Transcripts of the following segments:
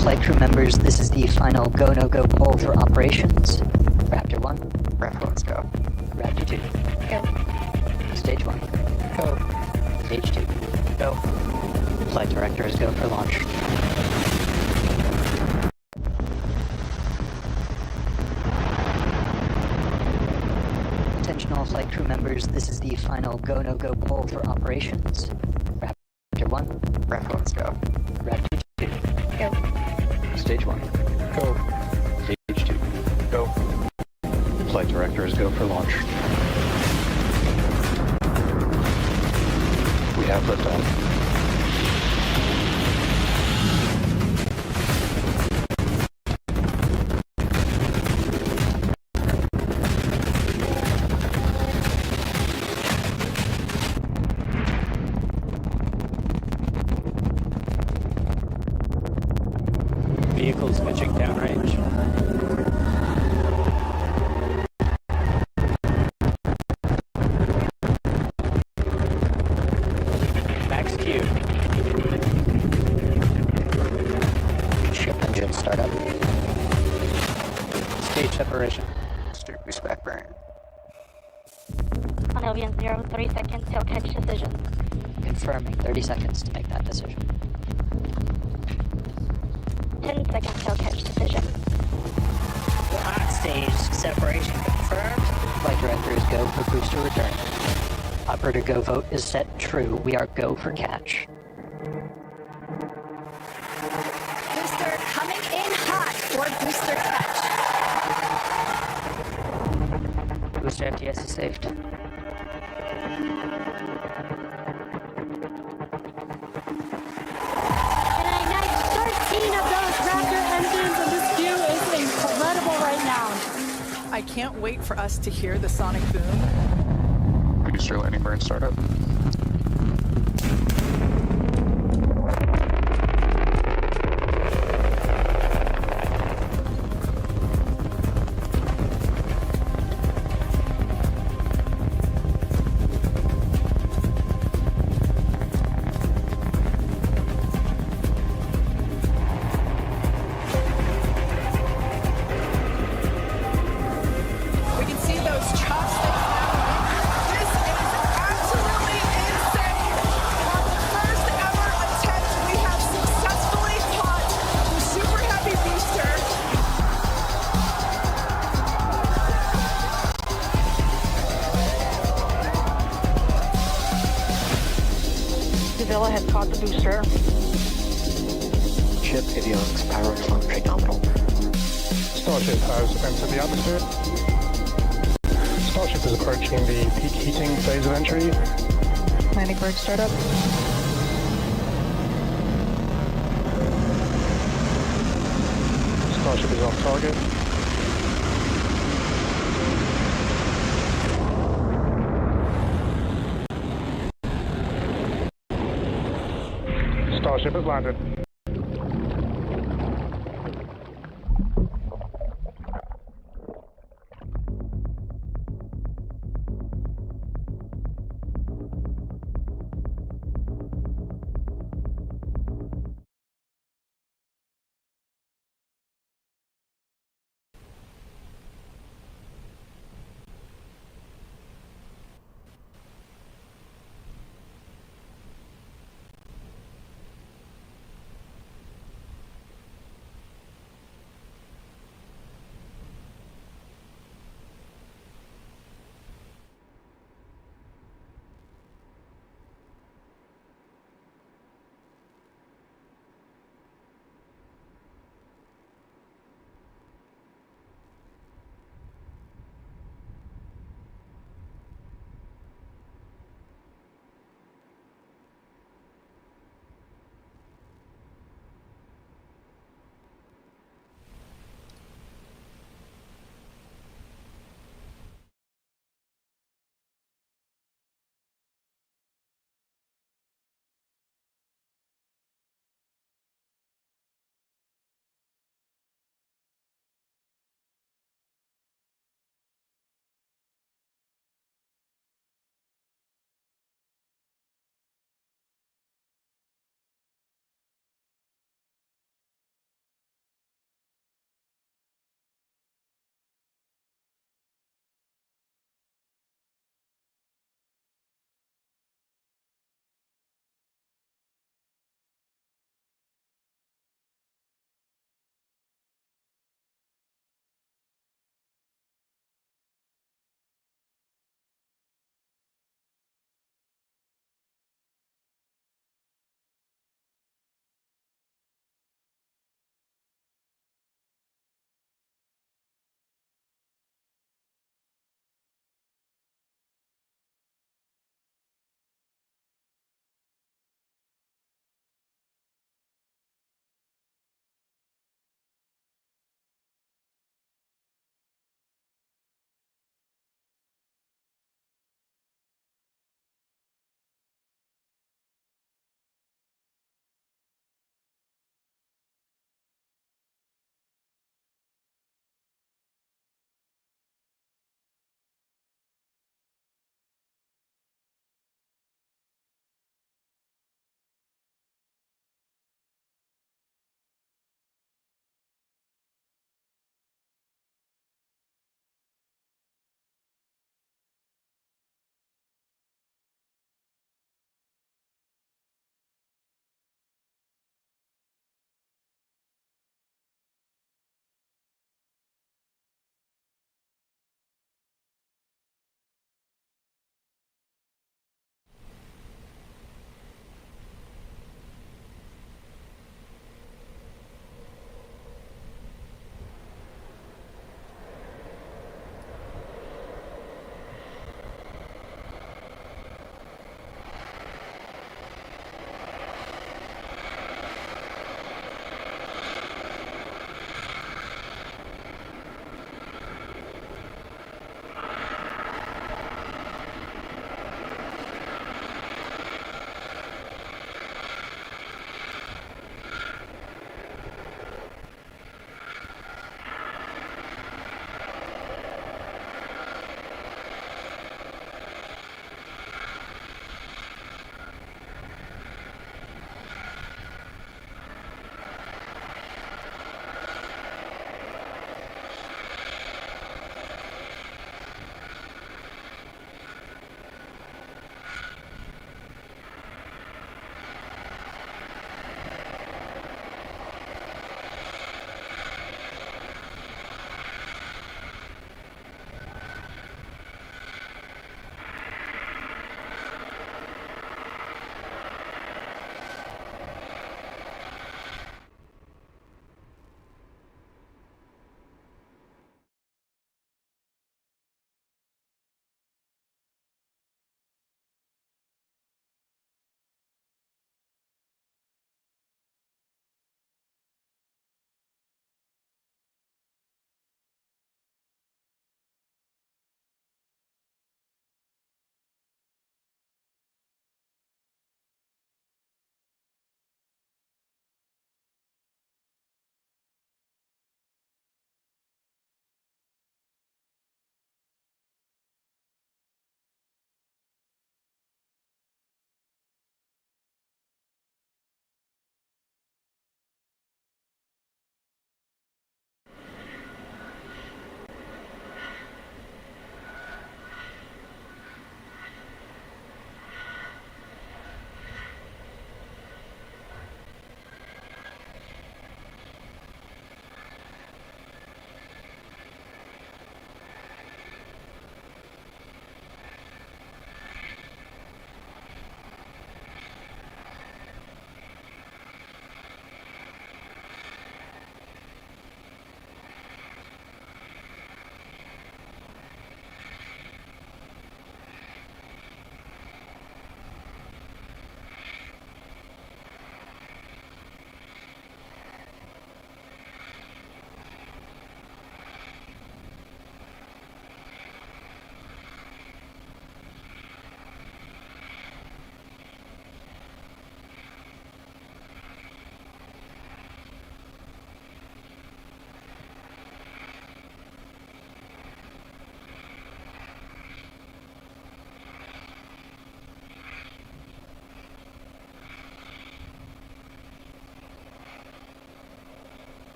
flight crew members, this is the final go-no-go poll for operations. Raptor 1. Raptor, let's go. Raptor 2. Go. Stage 1. Go. Stage 2. Go. Flight directors go for launch. Attention all flight crew members, this is the final go-no-go poll for operations. Raptor 1. Raptor, let's go. Raptor 2. Go. Stage 1. Go. Stage 2. Go. Flight directors go for launch. We have liftoff. Vehicles pitching downrange. Max Q. Ship engine startup. Stage separation. Strictly spec burn. On Albion 0, 30 seconds till catch decision. Confirming 30 seconds to make that decision. 10 seconds till catch decision. Hot stage separation confirmed. Flight directors go for booster return. Operator go vote is set true. We are go for catch. Booster coming in hot for booster catch. Booster FTS is saved. And I ignite 13 of those Raptor engines, and this view is incredible right now. I can't wait for us to hear the sonic boom. Booster landing burn startup. We can see those chopsticks now. This is absolutely insane. On the first ever attempt, we have successfully caught the super heavy booster. Davila has caught the booster. Ship avionics power and telemetry nominal. Starship has entered the atmosphere. Starship is approaching the peak heating phase of entry. Landing burn startup. Starship is off target. Starship has landed.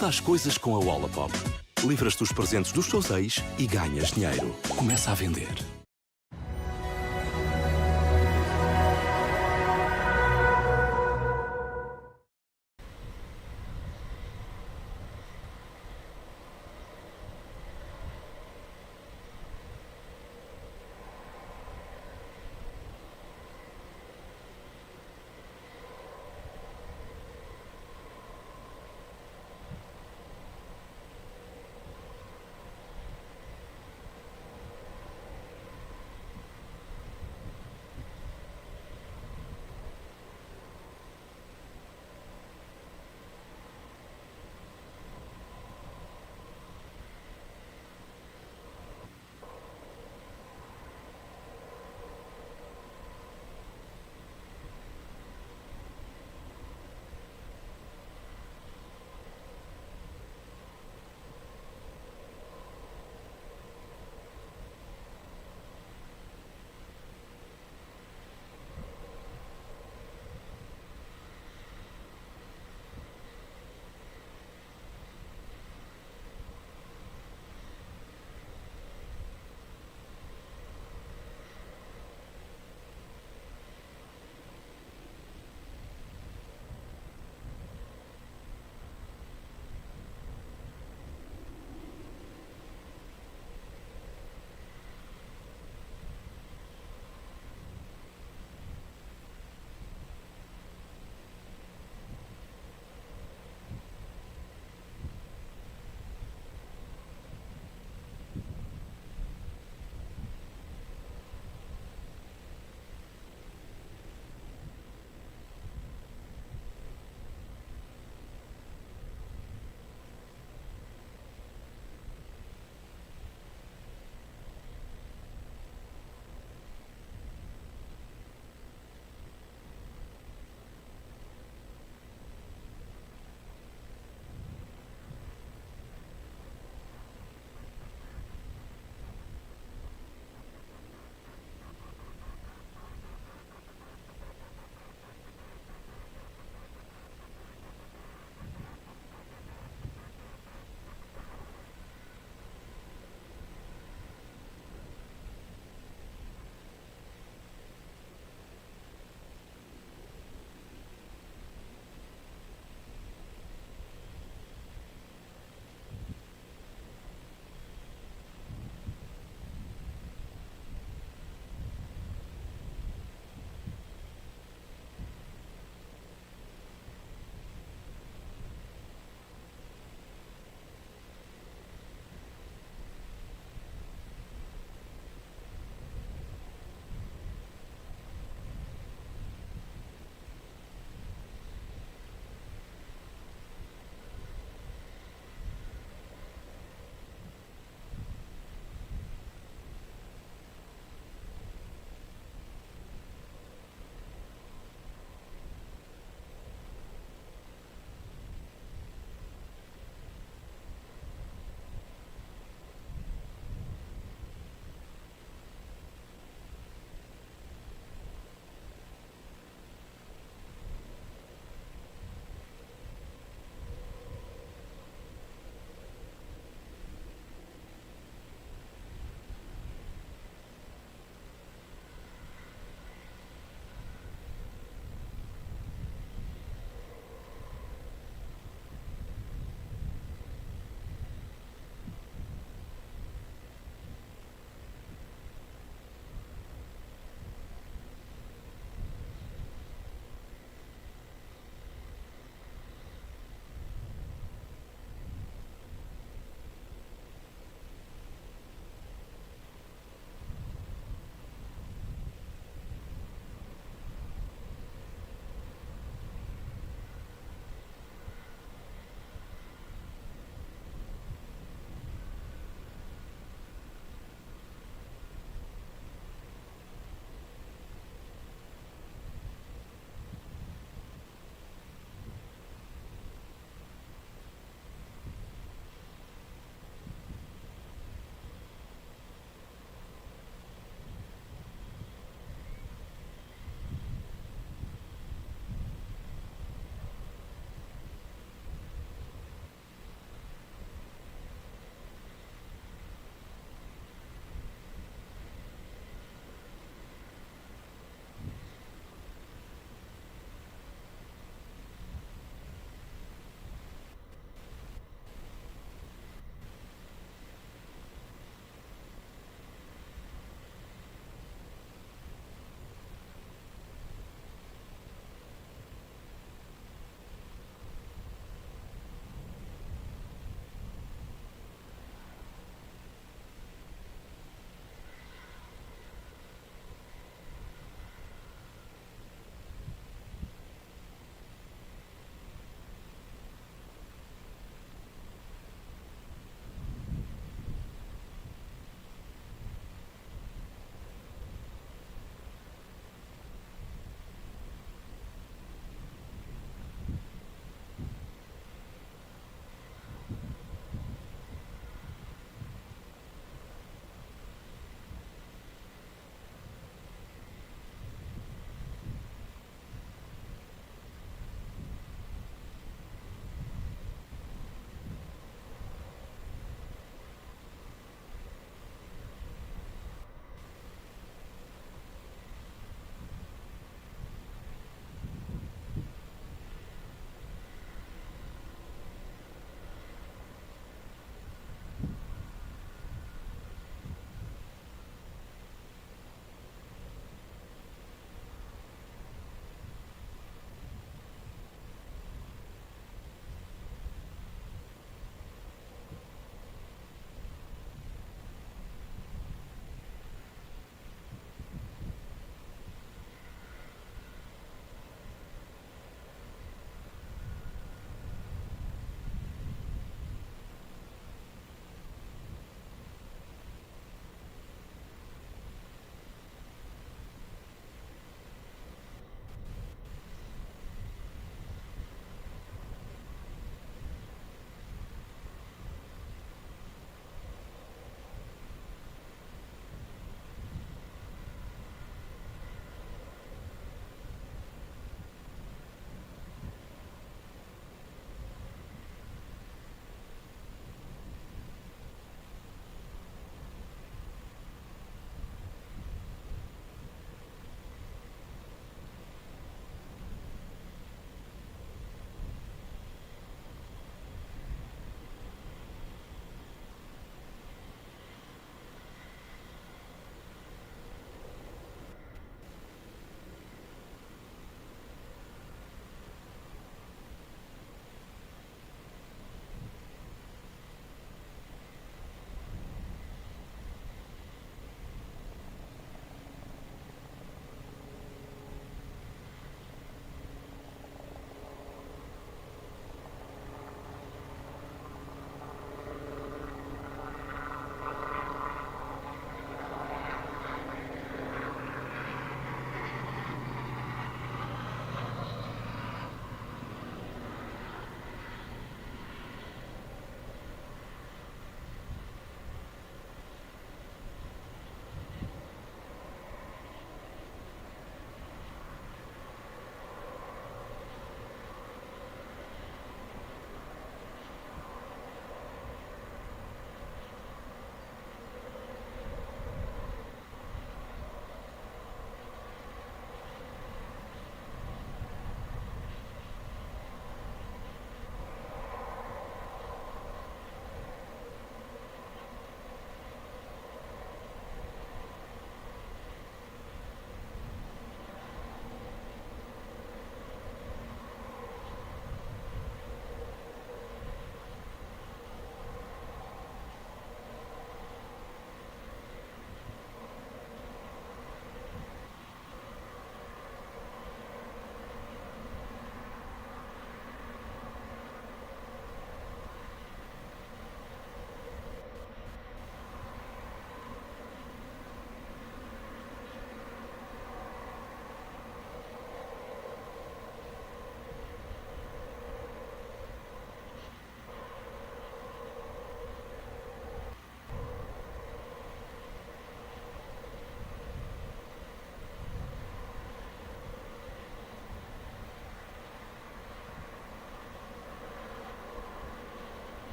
Muda as coisas com a Wallapop. Livras-te dos presentes dos teus ex e ganhas dinheiro. Começa a vender.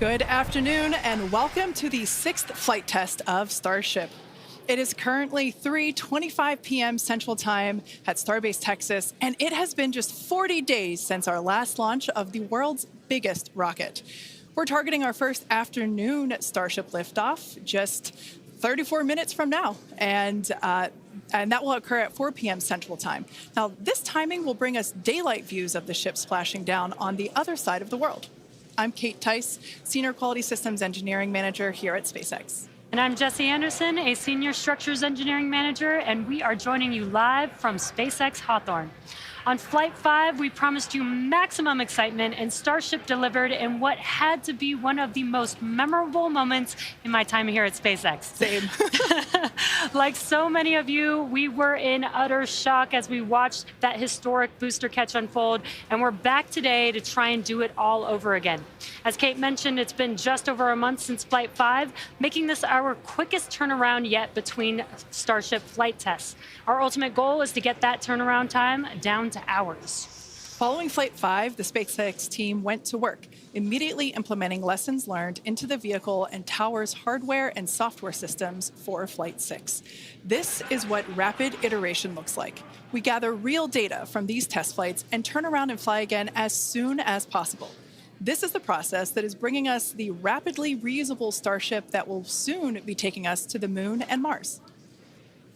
Good afternoon and welcome to the 6th flight test of Starship. It is currently 3:25 p.m. Central Time at Starbase, Texas, and it has been just 40 days since our last launch of the world's biggest rocket. We're targeting our first afternoon Starship liftoff just 34 minutes from now, and that will occur at 4 p.m. Central Time. Now, this timing will bring us daylight views of the ship splashing down on the other side of the world. I'm Kate Tice, Senior Quality Systems Engineering Manager here at SpaceX. And I'm Jesse Anderson, a Senior Structures Engineering Manager, and we are joining you live from SpaceX Hawthorne. On Flight 5, we promised you maximum excitement, and Starship delivered in what had to be one of the most memorable moments in my time here at SpaceX. Same. Like so many of you, we were in utter shock as we watched that historic booster catch unfold, and we're back today to try and do it all over again. As Kate mentioned, it's been just over a month since Flight 5, making this our quickest turnaround yet between Starship flight tests. Our ultimate goal is to get that turnaround time down to hours. Following Flight 5, the SpaceX team went to work, immediately implementing lessons learned into the vehicle and tower's hardware and software systems for Flight 6. This is what rapid iteration looks like. We gather real data from these test flights and turn around and fly again as soon as possible. This is the process that is bringing us the rapidly reusable Starship that will soon be taking us to the Moon and Mars.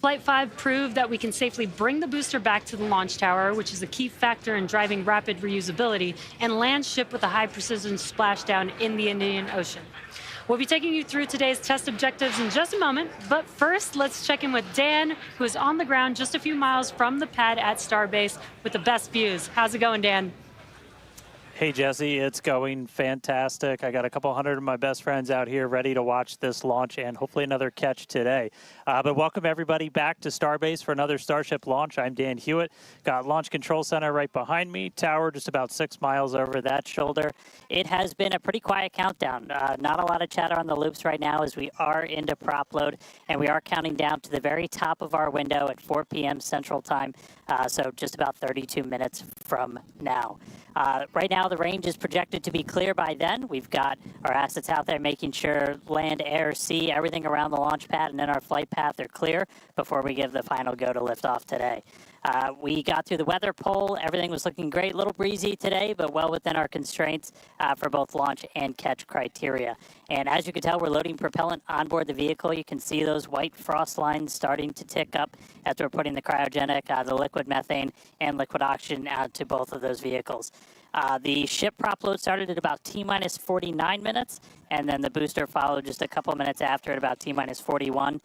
Flight 5 proved that we can safely bring the booster back to the launch tower, which is a key factor in driving rapid reusability, and land ship with a high-precision splashdown in the Indian Ocean. We'll be taking you through today's test objectives in just a moment, but first, let's check in with Dan, who is on the ground just a few miles from the pad at Starbase with the best views. How's it going, Dan? Hey, Jesse, it's going fantastic. I got a couple hundred of my best friends out here ready to watch this launch and hopefully another catch today. But welcome everybody back to Starbase for another Starship launch. I'm Dan Hewitt. Got Launch Control Center right behind me, tower just about 6 miles over that shoulder. It has been a pretty quiet countdown. Not a lot of chatter on the loops right now as we are into prop load, and we are counting down to the very top of our window at 4 p.m. Central Time, so just about 32 minutes from now. Right now, the range is projected to be clear by then. We've got our assets out there making sure land, air, sea, everything around the launch pad and then our flight path are clear before we give the final go to liftoff today. We got through the weather poll. Everything was looking great. A little breezy today, but well within our constraints for both launch and catch criteria. And as you can tell, we're loading propellant onboard the vehicle. You can see those white frost lines starting to tick up as we're putting the cryogenic, the liquid methane, and liquid oxygen out to both of those vehicles. The ship prop load started at about T-minus 49 minutes, and then the booster followed just a couple minutes after at about T-minus 41.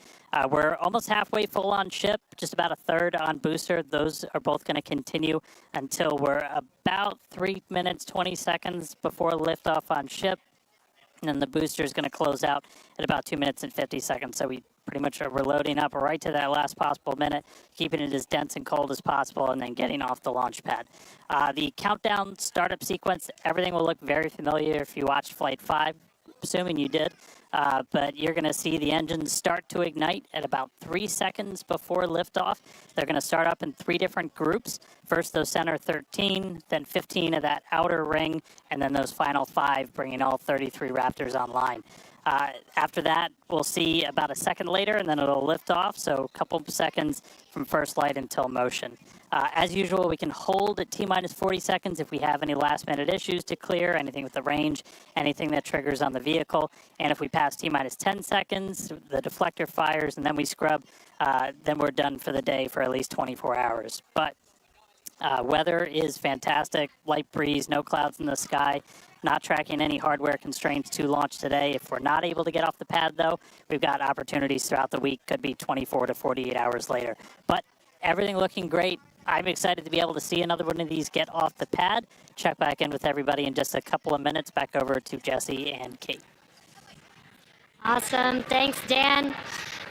We're almost halfway full on ship, just about a third on booster. Those are both going to continue until we're about 3 minutes, 20 seconds before liftoff on ship. And then the booster is going to close out at about 2 minutes and 50 seconds. So we pretty much are loading up right to that last possible minute, keeping it as dense and cold as possible, and then getting off the launch pad. The countdown startup sequence, everything will look very familiar if you watched Flight 5, assuming you did. But you're going to see the engines start to ignite at about 3 seconds before liftoff. They're going to start up in 3 different groups. First, those center 13, then 15 of that outer ring, and then those final 5, bringing all 33 Raptors online. After that, we'll see about a second later, and then it'll lift off, so a couple seconds from first light until motion. As usual, we can hold at T-minus 40 seconds if we have any last-minute issues to clear, anything with the range, anything that triggers on the vehicle. And if we pass T-minus 10 seconds, the deflector fires, and then we scrub, then we're done for the day for at least 24 hours. But weather is fantastic, light breeze, no clouds in the sky. Not tracking any hardware constraints to launch today. If we're not able to get off the pad, though, we've got opportunities throughout the week. Could be 24 to 48 hours later. But everything looking great. I'm excited to be able to see another one of these get off the pad. Check back in with everybody in just a couple of minutes. Back over to Jesse and Kate. Awesome. Thanks, Dan.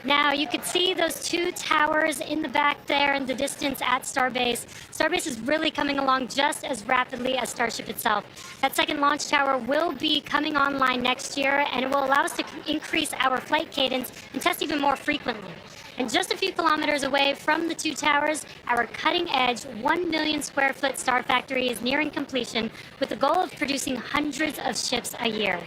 Now, you could see those 2 towers in the back there in the distance at Starbase. Starbase is really coming along just as rapidly as Starship itself. That second launch tower will be coming online next year, and it will allow us to increase our flight cadence and test even more frequently. And just a few kilometers away from the 2 towers, our cutting-edge 1 million square foot Star Factory is nearing completion with the goal of producing hundreds of ships a year.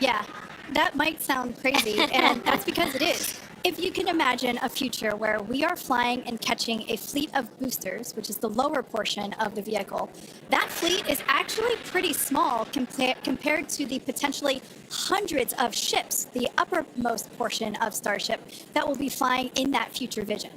Yeah, that might sound crazy, and that's because it is. If you can imagine a future where we are flying and catching a fleet of boosters, which is the lower portion of the vehicle, that fleet is actually pretty small compared to the potentially hundreds of ships, the uppermost portion of Starship, that will be flying in that future vision.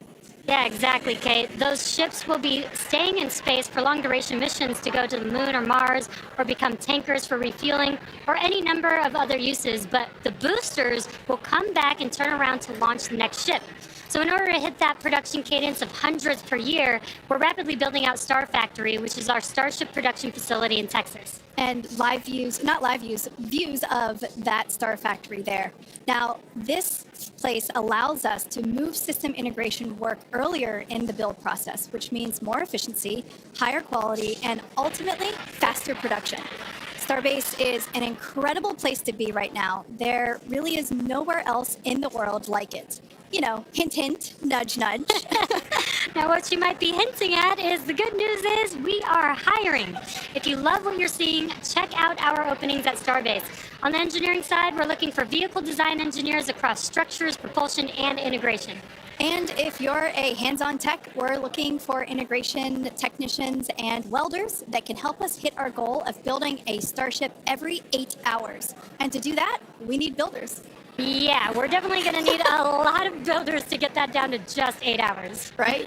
Yeah, exactly, Kate. Those ships will be staying in space for long-duration missions to go to the moon or Mars, or become tankers for refueling, or any number of other uses. But the boosters will come back and turn around to launch the next ship. So in order to hit that production cadence of hundreds per year, we're rapidly building out Star Factory, which is our Starship production facility in Texas. And views of that Star Factory there. Now, this place allows us to move system integration work earlier in the build process, which means more efficiency, higher quality, and ultimately faster production. Starbase is an incredible place to be right now. There really is nowhere else in the world like it. You know, hint, hint, nudge, nudge. Now, what you might be hinting at is the good news is we are hiring. If you love what you're seeing, check out our openings at Starbase. On the engineering side, we're looking for vehicle design engineers across structures, propulsion, and integration. And if you're a hands-on tech, we're looking for integration technicians and welders that can help us hit our goal of building a Starship every 8 hours. And to do that, we need builders. Yeah, we're definitely going to need a lot of builders to get that down to just 8 hours. Right?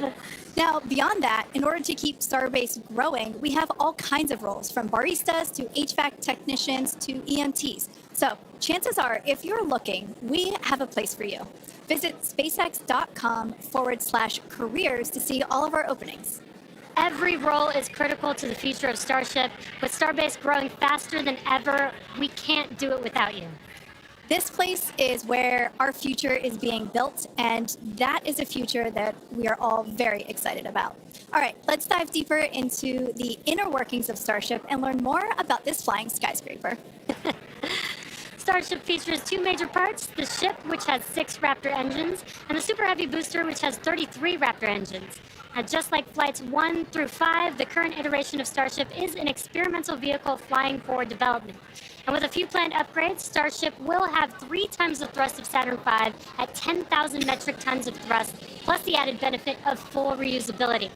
Now, beyond that, in order to keep Starbase growing, we have all kinds of roles, from baristas to HVAC technicians to EMTs. So chances are, if you're looking, we have a place for you. Visit spacex.com/careers to see all of our openings. Every role is critical to the future of Starship. With Starbase growing faster than ever, we can't do it without you. This place is where our future is being built, and that is a future that we are all very excited about. All right, let's dive deeper into the inner workings of Starship and learn more about this flying skyscraper. Starship features two major parts, the ship, which has 6 Raptor engines, and the Super Heavy booster, which has 33 Raptor engines. Now, just like flights 1 through 5, the current iteration of Starship is an experimental vehicle flying for development. And with a few planned upgrades, Starship will have 3 times the thrust of Saturn V at 10,000 metric tons of thrust, plus the added benefit of full reusability.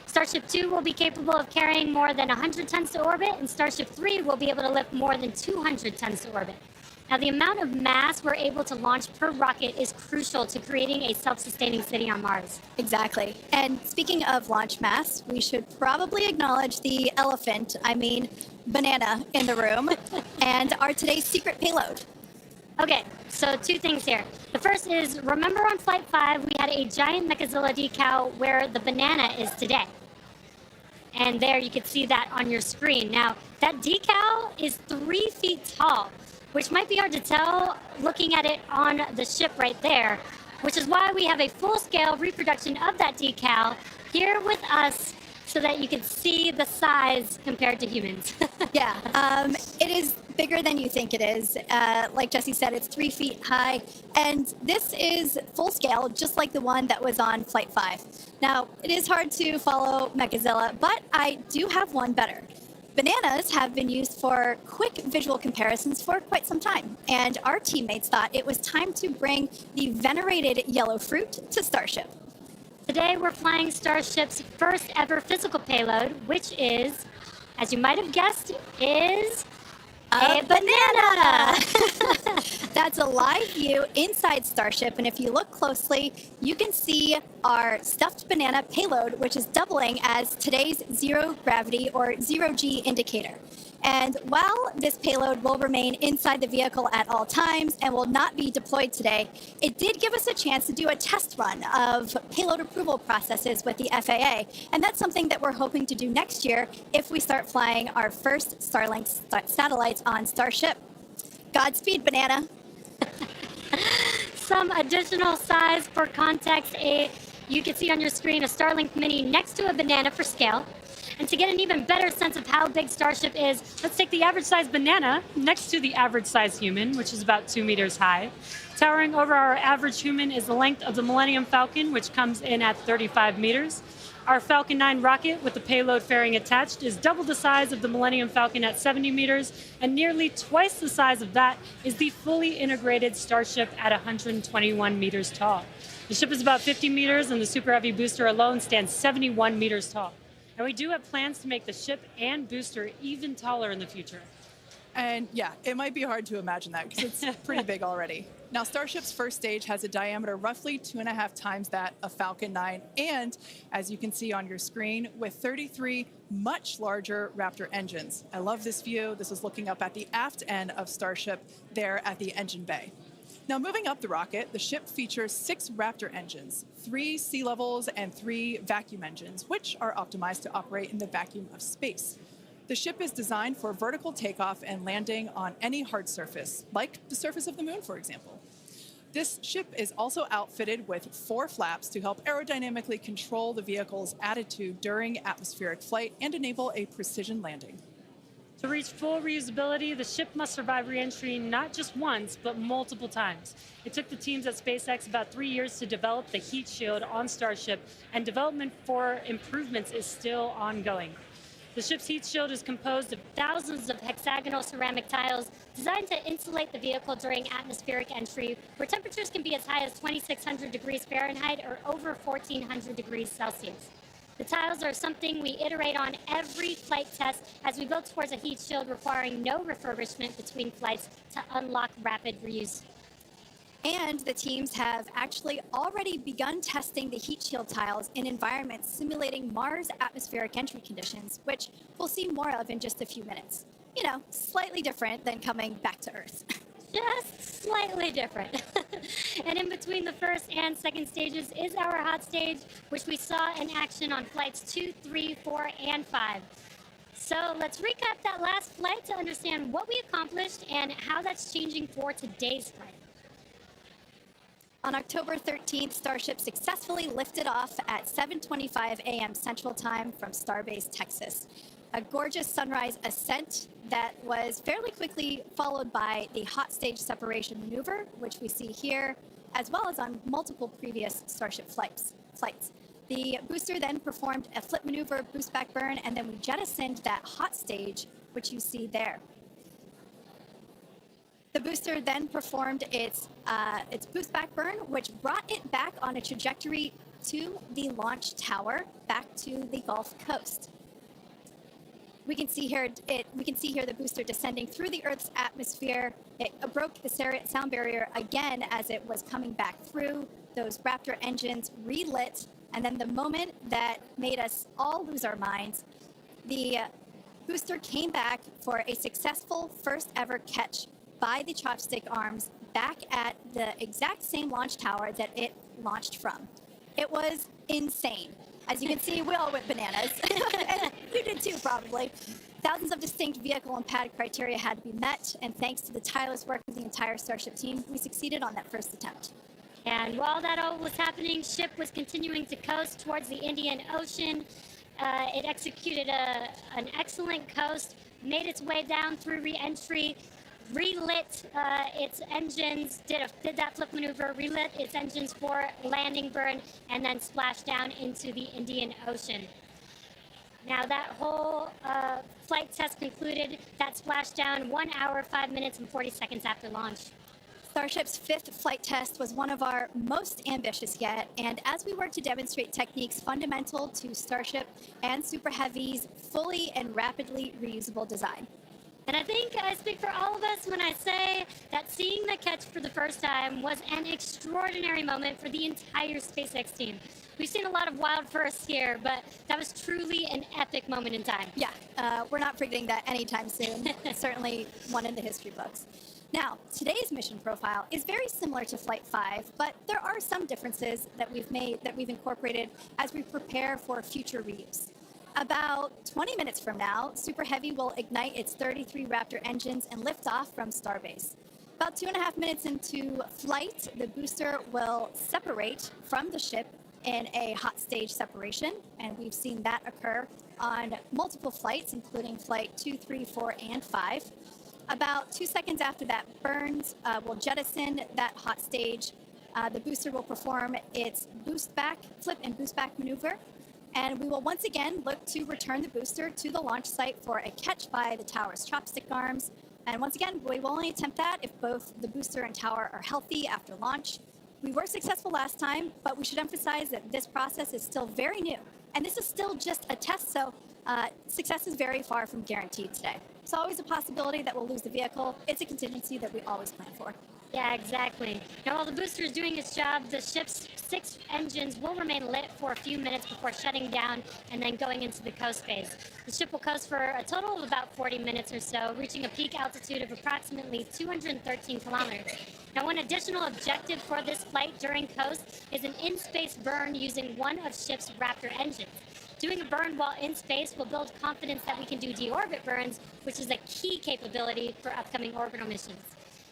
Starship 2 will be capable of carrying more than 100 tons to orbit, and Starship 3 will be able to lift more than 200 tons to orbit. Now, the amount of mass we're able to launch per rocket is crucial to creating a self-sustaining city on Mars. Exactly. And speaking of launch mass, we should probably acknowledge the banana in the room, and our today's secret payload. Okay, so 2 things here. The first is, remember on Flight 5, we had a giant Mechazilla decal where the banana is today. And there you can see that on your screen. Now, that decal is 3 feet tall, which might be hard to tell looking at it on the ship right there, which is why we have a full-scale reproduction of that decal here with us so that you can see the size compared to humans. Yeah, it is bigger than you think it is. Like Jesse said, it's 3 feet high, and this is full scale, just like the one that was on Flight 5. Now, it is hard to follow Mechazilla, but I do have one better. Bananas have been used for quick visual comparisons for quite some time, and our teammates thought it was time to bring the venerated yellow fruit to Starship. Today, we're flying Starship's first ever physical payload, which is, as you might have guessed, is a banana! That's a live view inside Starship, and if you look closely, you can see our stuffed banana payload, which is doubling as today's zero gravity or zero-G indicator. And while this payload will remain inside the vehicle at all times and will not be deployed today, it did give us a chance to do a test run of payload approval processes with the FAA. And that's something that we're hoping to do next year if we start flying our first Starlink satellites on Starship. Godspeed, banana. Some additional size for context, you can see on your screen a Starlink Mini next to a banana for scale. And to get an even better sense of how big Starship is, let's take the average size banana next to the average size human, which is about 2 meters high. Towering over our average human is the length of the Millennium Falcon, which comes in at 35 meters. Our Falcon 9 rocket with the payload fairing attached is double the size of the Millennium Falcon at 70 meters, and nearly twice the size of that is the fully integrated Starship at 121 meters tall. The ship is about 50 meters, and the Super Heavy booster alone stands 71 meters tall. And we do have plans to make the ship and booster even taller in the future. And yeah, it might be hard to imagine that because it's pretty big already. Now, Starship's first stage has a diameter roughly 2.5 times that of Falcon 9, and as you can see on your screen, with 33 much larger Raptor engines. I love this view. This is looking up at the aft end of Starship there at the engine bay. Now, moving up the rocket, the ship features 6 Raptor engines, 3 sea levels and 3 vacuum engines, which are optimized to operate in the vacuum of space. The ship is designed for vertical takeoff and landing on any hard surface, like the surface of the moon, for example. This ship is also outfitted with 4 flaps to help aerodynamically control the vehicle's attitude during atmospheric flight and enable a precision landing. To reach full reusability, the ship must survive reentry not just once, but multiple times. It took the teams at SpaceX about 3 years to develop the heat shield on Starship, and development for improvements is still ongoing. The ship's heat shield is composed of thousands of hexagonal ceramic tiles designed to insulate the vehicle during atmospheric entry, where temperatures can be as high as 2,600 degrees Fahrenheit or over 1,400 degrees Celsius. The tiles are something we iterate on every flight test as we build towards a heat shield requiring no refurbishment between flights to unlock rapid reuse. And the teams have actually already begun testing the heat shield tiles in environments simulating Mars atmospheric entry conditions, which we'll see more of in just a few minutes. You know, slightly different than coming back to Earth. Just slightly different. And in between the first and second stages is our hot stage, which we saw in action on flights 2, 3, 4, and 5. So let's recap that last flight to understand what we accomplished and how that's changing for today's flight. On October 13th, Starship successfully lifted off at 7:25 a.m. Central Time from Starbase, Texas. A gorgeous sunrise ascent that was fairly quickly followed by the hot stage separation maneuver, which we see here, as well as on multiple previous Starship flights. The booster then performed a flip maneuver, boost back burn, and then we jettisoned that hot stage, which you see there. The booster then performed its boost back burn, which brought it back on a trajectory to the launch tower, back to the Gulf Coast. We can see here the booster descending through the Earth's atmosphere. It broke the sound barrier again as it was coming back through. Those Raptor engines relit, and then the moment that made us all lose our minds, the booster came back for a successful first ever catch by the chopstick arms back at the exact same launch tower that it launched from. It was insane. As you can see, we all went bananas. And you did too, probably. Thousands of distinct vehicle and pad criteria had to be met, and thanks to the tireless work of the entire Starship team, we succeeded on that first attempt. And while that all was happening, ship was continuing to coast towards the Indian Ocean. It executed an excellent coast, made its way down through re-entry, relit its engines, did that flip maneuver, relit its engines for landing burn, and then splashed down into the Indian Ocean. Now that whole flight test concluded, that splashdown 1 hour, 5 minutes, and 40 seconds after launch. Starship's fifth flight test was one of our most ambitious yet, and as we work to demonstrate techniques fundamental to Starship and Super Heavy's fully and rapidly reusable design. And I think I speak for all of us when I say that seeing the catch for the first time was an extraordinary moment for the entire SpaceX team. We've seen a lot of wild firsts here, but that was truly an epic moment in time. Yeah, we're not forgetting that anytime soon. Certainly one in the history books. Now, today's mission profile is very similar to Flight 5, but there are some differences that we've incorporated as we prepare for future reuse. About 20 minutes from now, Super Heavy will ignite its 33 Raptor engines and lift off from Starbase. About 2.5 minutes into flight, the booster will separate from the ship in a hot stage separation, and we've seen that occur on multiple flights, including Flight 2, 3, 4, and 5. About 2 seconds after that burns, we'll jettison that hot stage. The booster will perform its flip and boost back maneuver. And we will once again look to return the booster to the launch site for a catch by the tower's chopstick arms. And once again, we will only attempt that if both the booster and tower are healthy after launch. We were successful last time, but we should emphasize that this process is still very new. And this is still just a test, so success is very far from guaranteed today. It's always a possibility that we'll lose the vehicle. It's a contingency that we always plan for. Yeah, exactly. Now, while the booster is doing its job, the ship's 6 engines will remain lit for a few minutes before shutting down and then going into the coast phase. The ship will coast for a total of about 40 minutes or so, reaching a peak altitude of approximately 213 kilometers. Now, one additional objective for this flight during coast is an in-space burn using one of ship's Raptor engines. Doing a burn while in space will build confidence that we can do deorbit burns, which is a key capability for upcoming orbital missions.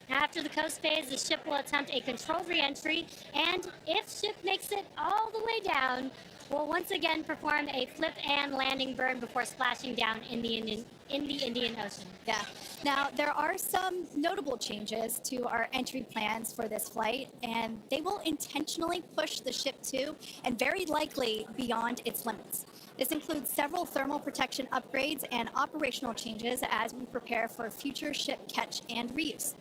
Now, after the coast phase, the ship will attempt a controlled reentry, and if ship makes it all the way down, will once again perform a flip and landing burn before splashing down in the Indian Ocean. Yeah. Now, there are some notable changes to our entry plans for this flight, and they will intentionally push the ship to, and very likely beyond its limits. This includes several thermal protection upgrades and operational changes as we prepare for future ship catch and reuse.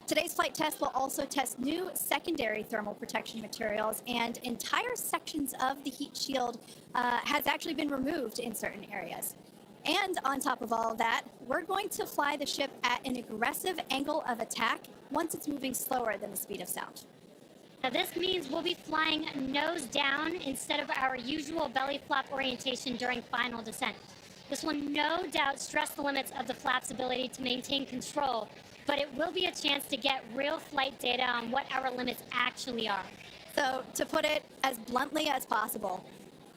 Today's flight test will also test new secondary thermal protection materials, and entire sections of the heat shield has actually been removed in certain areas. And on top of all of that, we're going to fly the ship at an aggressive angle of attack once it's moving slower than the speed of sound. Now, this means we'll be flying nose down instead of our usual belly flap orientation during final descent. This will no doubt stress the limits of the flap's ability to maintain control, but it will be a chance to get real flight data on what our limits actually are. So, to put it as bluntly as possible,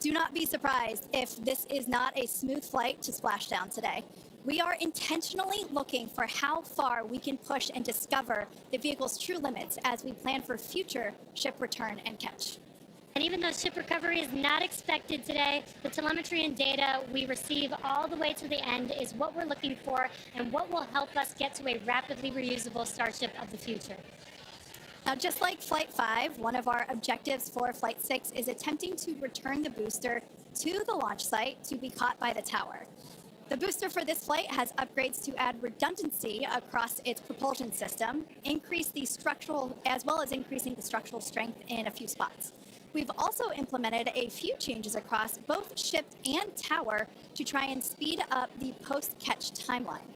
do not be surprised if this is not a smooth flight to splashdown today. We are intentionally looking for how far we can push and discover the vehicle's true limits as we plan for future ship return and catch. And even though ship recovery is not expected today, the telemetry and data we receive all the way to the end is what we're looking for and what will help us get to a rapidly reusable Starship of the future. Now, just like Flight 5, one of our objectives for Flight 6 is attempting to return the booster to the launch site to be caught by the tower. The booster for this flight has upgrades to add redundancy across its propulsion system, increase the structural, as well as increasing the structural strength in a few spots. We've also implemented a few changes across both ship and tower to try and speed up the post-catch timeline.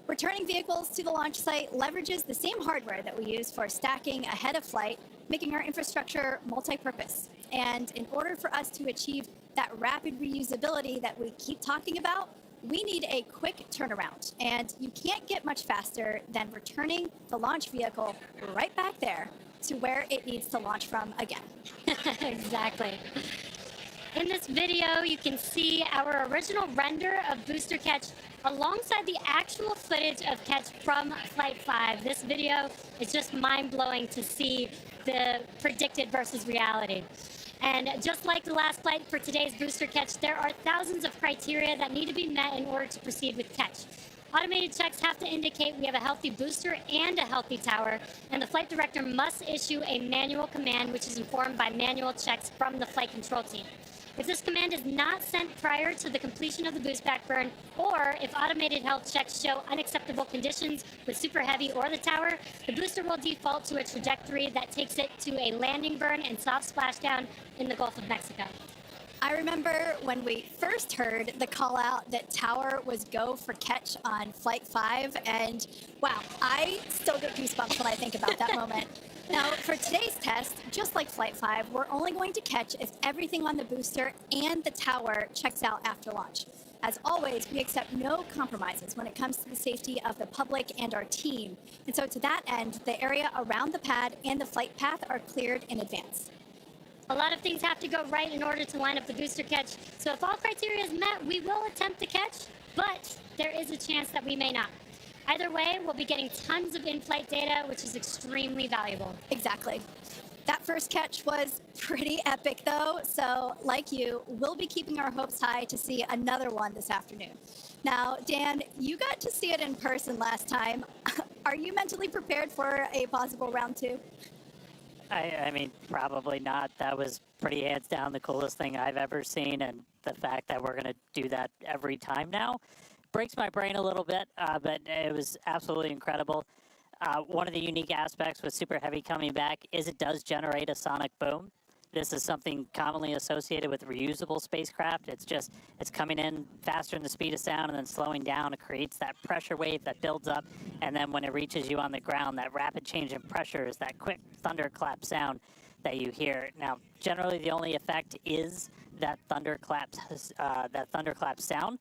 Returning vehicles to the launch site leverages the same hardware that we use for stacking ahead of flight, making our infrastructure multi-purpose. And in order for us to achieve that rapid reusability that we keep talking about, we need a quick turnaround. And you can't get much faster than returning the launch vehicle right back there to where it needs to launch from again. Exactly. In this video, you can see our original render of booster catch alongside the actual footage of catch from Flight 5. This video is just mind-blowing to see the predicted versus reality. And just like the last flight for today's booster catch, there are thousands of criteria that need to be met in order to proceed with catch. Automated checks have to indicate we have a healthy booster and a healthy tower, and the flight director must issue a manual command which is informed by manual checks from the flight control team. If this command is not sent prior to the completion of the boost back burn, or if automated health checks show unacceptable conditions with super heavy or the tower, the booster will default to a trajectory that takes it to a landing burn and soft splashdown in the Gulf of Mexico. I remember when we first heard the call out that tower was go for catch on Flight 5, and wow, I still get goosebumps when I think about that moment. Now, for today's test, just like Flight 5, we're only going to catch if everything on the booster and the tower checks out after launch. As always, we accept no compromises when it comes to the safety of the public and our team. And so to that end, the area around the pad and the flight path are cleared in advance. A lot of things have to go right in order to line up the booster catch, so if all criteria is met, we will attempt to catch, but there is a chance that we may not. Either way, we'll be getting tons of in-flight data, which is extremely valuable. Exactly. That first catch was pretty epic, though, so like you, we'll be keeping our hopes high to see another one this afternoon. Now, Dan, you got to see it in person last time. Are you mentally prepared for a possible round two? I mean, probably not. That was pretty hands down the coolest thing I've ever seen, and the fact that we're going to do that every time now breaks my brain a little bit, but it was absolutely incredible. One of the unique aspects with Super Heavy coming back is it does generate a sonic boom. This is something commonly associated with reusable spacecraft. It's coming in faster than the speed of sound and then slowing down. It creates that pressure wave that builds up, and then when it reaches you on the ground, that rapid change in pressure is that quick thunderclap sound that you hear. Now, generally, the only effect is that thunderclap sound,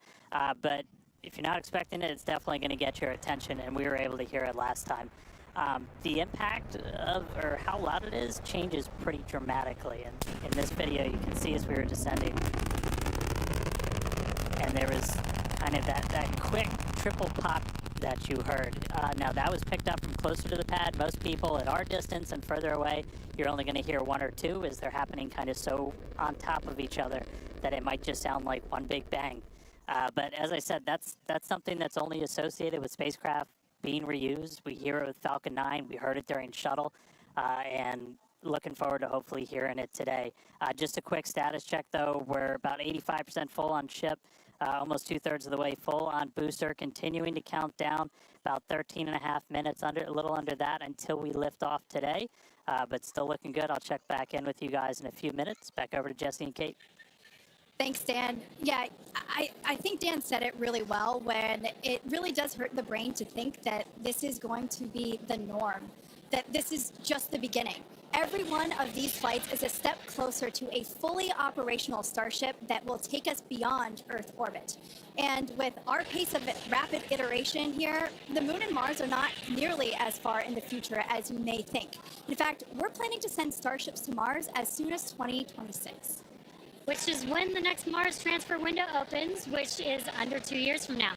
but if you're not expecting it, it's definitely going to get your attention, and we were able to hear it last time. The impact of, or how loud it is, changes pretty dramatically. And in this video, you can see as we were descending, and there was kind of that quick triple pop that you heard. Now, that was picked up from closer to the pad. Most people at our distance and further away, you're only going to hear one or two as they're happening kind of so on top of each other that it might just sound like one big bang. But as I said, that's something that's only associated with spacecraft being reused. We hear it with Falcon 9. We heard it during Shuttle, and looking forward to hopefully hearing it today. Just a quick status check, though. We're about 85% full on ship, almost 2/3 of the way full on booster, continuing to count down about 13 and a half minutes, a little under that, until we lift off today. But still looking good. I'll check back in with you guys in a few minutes. Back over to Jesse and Kate. Thanks, Dan. Yeah, I think Dan said it really well when it really does hurt the brain to think that this is going to be the norm, that this is just the beginning. Every one of these flights is a step closer to a fully operational Starship that will take us beyond Earth orbit. And with our pace of rapid iteration here, the Moon and Mars are not nearly as far in the future as you may think. In fact, we're planning to send Starships to Mars as soon as 2026. Which is when the next Mars transfer window opens, which is under 2 years from now.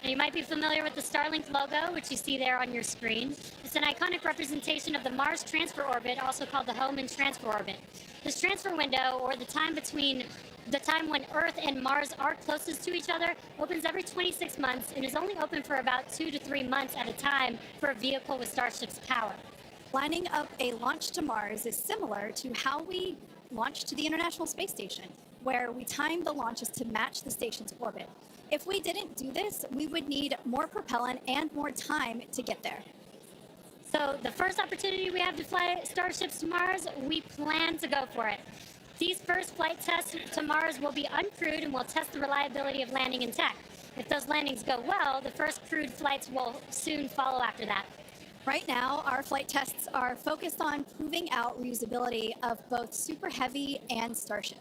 And you might be familiar with the Starlink logo, which you see there on your screen. It's an iconic representation of the Mars transfer orbit, also called the Hohmann transfer orbit. This transfer window, or the time between the time when Earth and Mars are closest to each other, opens every 26 months and is only open for about 2 to 3 months at a time for a vehicle with Starship's power. Lining up a launch to Mars is similar to how we launched to the International Space Station, where we timed the launches to match the station's orbit. If we didn't do this, we would need more propellant and more time to get there. So the first opportunity we have to fly Starships to Mars, we plan to go for it. These first flight tests to Mars will be uncrewed and will test the reliability of landing in tech. If those landings go well, the first crewed flights will soon follow after that. Right now, our flight tests are focused on proving out reusability of both Super Heavy and Starship.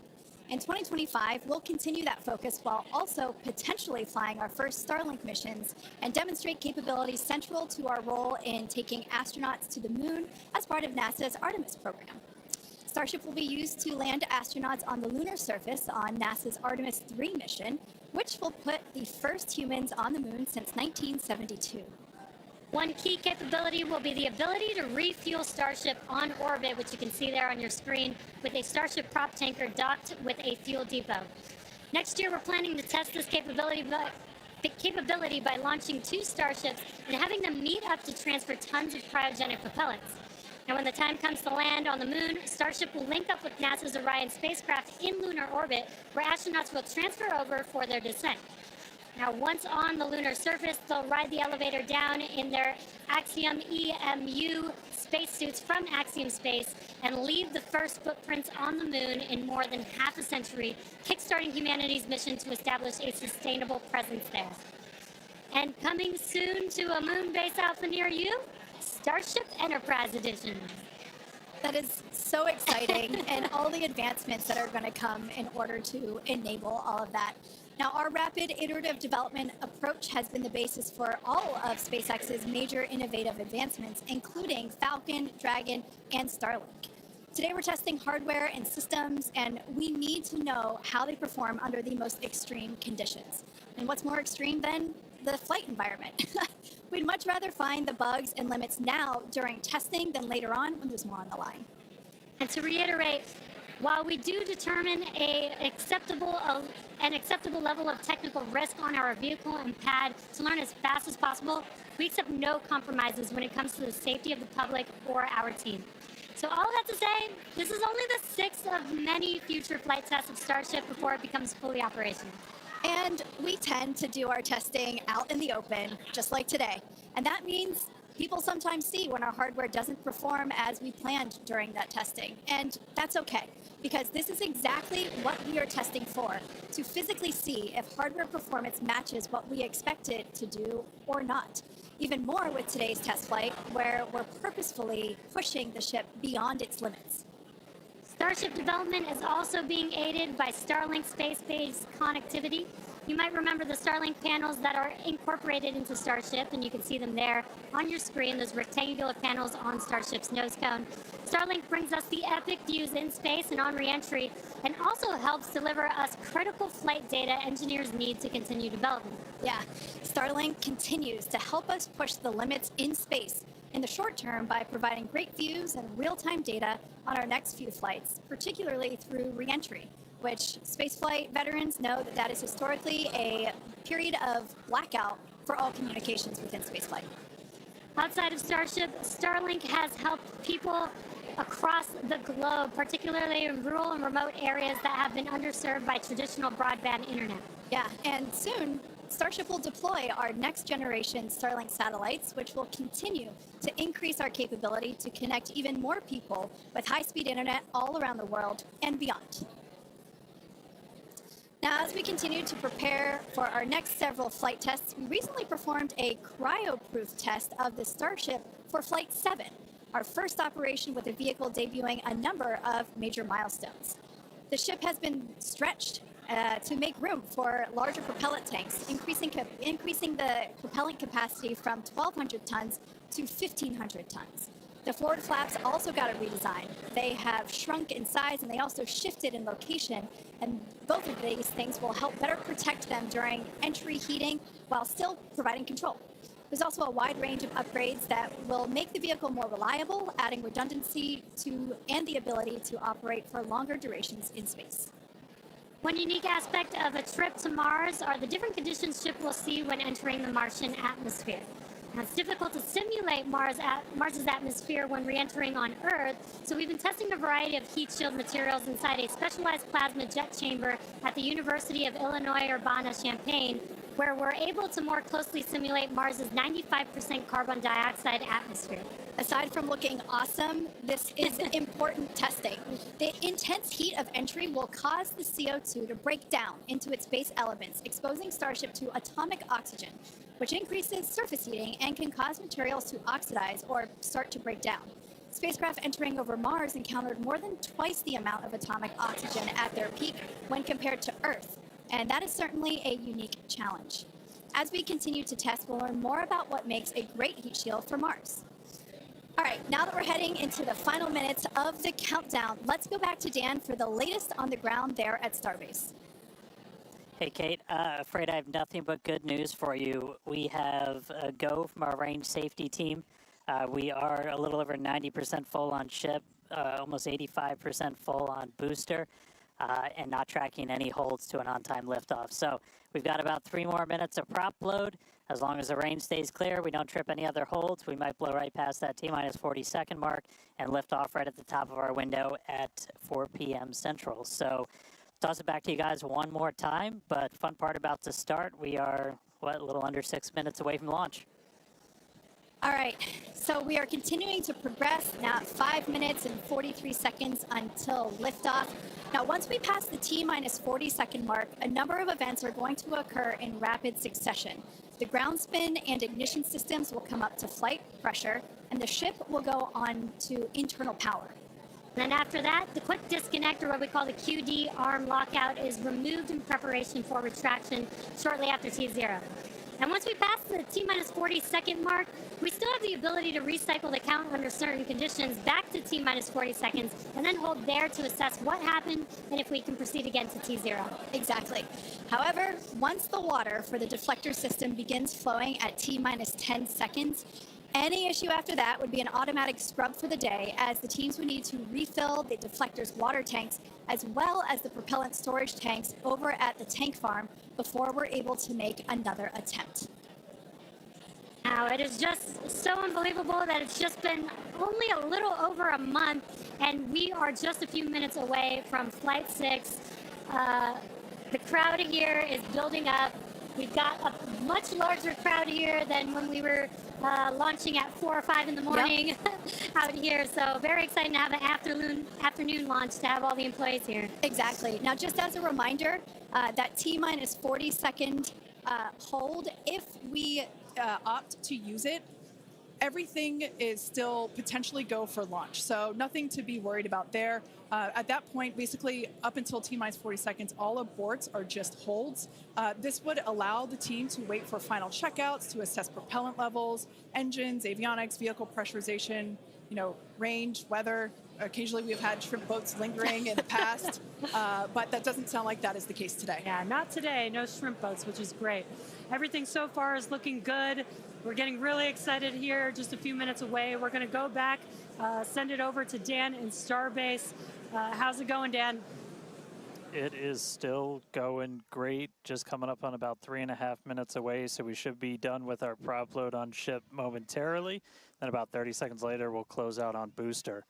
In 2025, we'll continue that focus while also potentially flying our first Starlink missions and demonstrate capabilities central to our role in taking astronauts to the moon as part of NASA's Artemis program. Starship will be used to land astronauts on the lunar surface on NASA's Artemis 3 mission, which will put the first humans on the moon since 1972. One key capability will be the ability to refuel Starship on orbit, which you can see there on your screen, with a Starship prop tanker docked with a fuel depot. Next year, we're planning to test this capability by launching 2 Starships and having them meet up to transfer tons of cryogenic propellants. And when the time comes to land on the moon, Starship will link up with NASA's Orion spacecraft in lunar orbit, where astronauts will transfer over for their descent. Now, once on the lunar surface, they'll ride the elevator down in their Axiom EMU spacesuits from Axiom Space and leave the first footprints on the moon in more than half a century, kickstarting humanity's mission to establish a sustainable presence there. And coming soon to a moon base alpha near you, Starship Enterprise Edition. That is so exciting, and all the advancements that are going to come in order to enable all of that. Now, our rapid iterative development approach has been the basis for all of SpaceX's major innovative advancements, including Falcon, Dragon, and Starlink. Today, we're testing hardware and systems, and we need to know how they perform under the most extreme conditions. And what's more extreme than the flight environment? We'd much rather find the bugs and limits now during testing than later on when there's more on the line. And to reiterate, while we do determine an acceptable level of technical risk on our vehicle and pad to learn as fast as possible, we accept no compromises when it comes to the safety of the public or our team. So all that to say, this is only the 6th of many future flight tests of Starship before it becomes fully operational. And we tend to do our testing out in the open, just like today. And that means people sometimes see when our hardware doesn't perform as we planned during that testing. And that's okay, because this is exactly what we are testing for, to physically see if hardware performance matches what we expect it to do or not. Even more with today's test flight, where we're purposefully pushing the ship beyond its limits. Starship development is also being aided by Starlink space-based connectivity. You might remember the Starlink panels that are incorporated into Starship, and you can see them there on your screen, those rectangular panels on Starship's nose cone. Starlink brings us the epic views in space and on reentry, and also helps deliver us critical flight data engineers need to continue development. Yeah, Starlink continues to help us push the limits in space in the short term by providing great views and real-time data on our next few flights, particularly through reentry, which spaceflight veterans know that is historically a period of blackout for all communications within spaceflight. Outside of Starship, Starlink has helped people across the globe, particularly in rural and remote areas that have been underserved by traditional broadband internet. Yeah, and soon, Starship will deploy our next generation Starlink satellites, which will continue to increase our capability to connect even more people with high-speed internet all around the world and beyond. Now, as we continue to prepare for our next several flight tests, we recently performed a cryo-proof test of the Starship for Flight 7, our first operation with the vehicle debuting a number of major milestones. The ship has been stretched to make room for larger propellant tanks, increasing the propellant capacity from 1,200 tons to 1,500 tons. The forward flaps also got a redesign. They have shrunk in size and they also shifted in location, and both of these things will help better protect them during entry heating while still providing control. There's also a wide range of upgrades that will make the vehicle more reliable, adding redundancy to and the ability to operate for longer durations in space. One unique aspect of a trip to Mars are the different conditions ship will see when entering the Martian atmosphere. Now, it's difficult to simulate Mars's atmosphere when re-entering on Earth, so we've been testing a variety of heat shield materials inside a specialized plasma jet chamber at the University of Illinois Urbana-Champaign, where we're able to more closely simulate Mars's 95% carbon dioxide atmosphere. Aside from looking awesome, this is important testing. The intense heat of entry will cause the CO2 to break down into its base elements, exposing Starship to atomic oxygen, which increases surface heating and can cause materials to oxidize or start to break down. Spacecraft entering over Mars encountered more than twice the amount of atomic oxygen at their peak when compared to Earth, and that is certainly a unique challenge. As we continue to test, we'll learn more about what makes a great heat shield for Mars. All right, now that we're heading into the final minutes of the countdown, let's go back to Dan for the latest on the ground there at Starbase. Hey, Kate, afraid I have nothing but good news for you. We have a go from our range safety team. We are a little over 90% full on ship, almost 85% full on booster, and not tracking any holds to an on-time liftoff. So we've got about 3 more minutes of prop load. As long as the range stays clear, we don't trip any other holds, we might blow right past that T-minus 40-second mark and lift off right at the top of our window at 4 p.m. Central. So toss it back to you guys one more time, but fun part about to start, we are, a little under 6 minutes away from launch. All right, so we are continuing to progress now at 5 minutes and 43 seconds until liftoff. Now, once we pass the T-minus 40-second mark, a number of events are going to occur in rapid succession. The ground spin and ignition systems will come up to flight pressure, and the ship will go on to internal power. And then after that, the quick disconnect, or what we call the QD arm lockout, is removed in preparation for retraction shortly after T0. And once we pass the T-minus 40-second mark, we still have the ability to recycle the count under certain conditions back to T-minus 40 seconds, and then hold there to assess what happened and if we can proceed again to T0. Exactly. However, once the water for the deflector system begins flowing at T-minus 10 seconds, any issue after that would be an automatic scrub for the day, as the teams would need to refill the deflector's water tanks as well as the propellant storage tanks over at the tank farm before we're able to make another attempt. Now, it is just so unbelievable that it's just been only a little over a month, and we are just a few minutes away from Flight 6. The crowd here is building up. We've got a much larger crowd here than when we were launching at 4 or 5 in the morning out here. So very exciting to have an afternoon launch to have all the employees here. Exactly. Now, just as a reminder, that T-minus 40-second hold, if we opt to use it, everything is still potentially go for launch. So nothing to be worried about there. At that point, basically up until T-minus 40 seconds, all aborts are just holds. This would allow the team to wait for final checkouts to assess propellant levels, engines, avionics, vehicle pressurization, range, weather. Occasionally we've had shrimp boats lingering in the past, but that doesn't sound like that is the case today. Yeah, not today. No shrimp boats, which is great. Everything so far is looking good. We're getting really excited here, just a few minutes away. We're going to go back, send it over to Dan in Starbase. How's it going, Dan? It is still going great, just coming up on about 3.5 minutes away, so we should be done with our prop load on ship momentarily. Then about 30 seconds later, we'll close out on booster.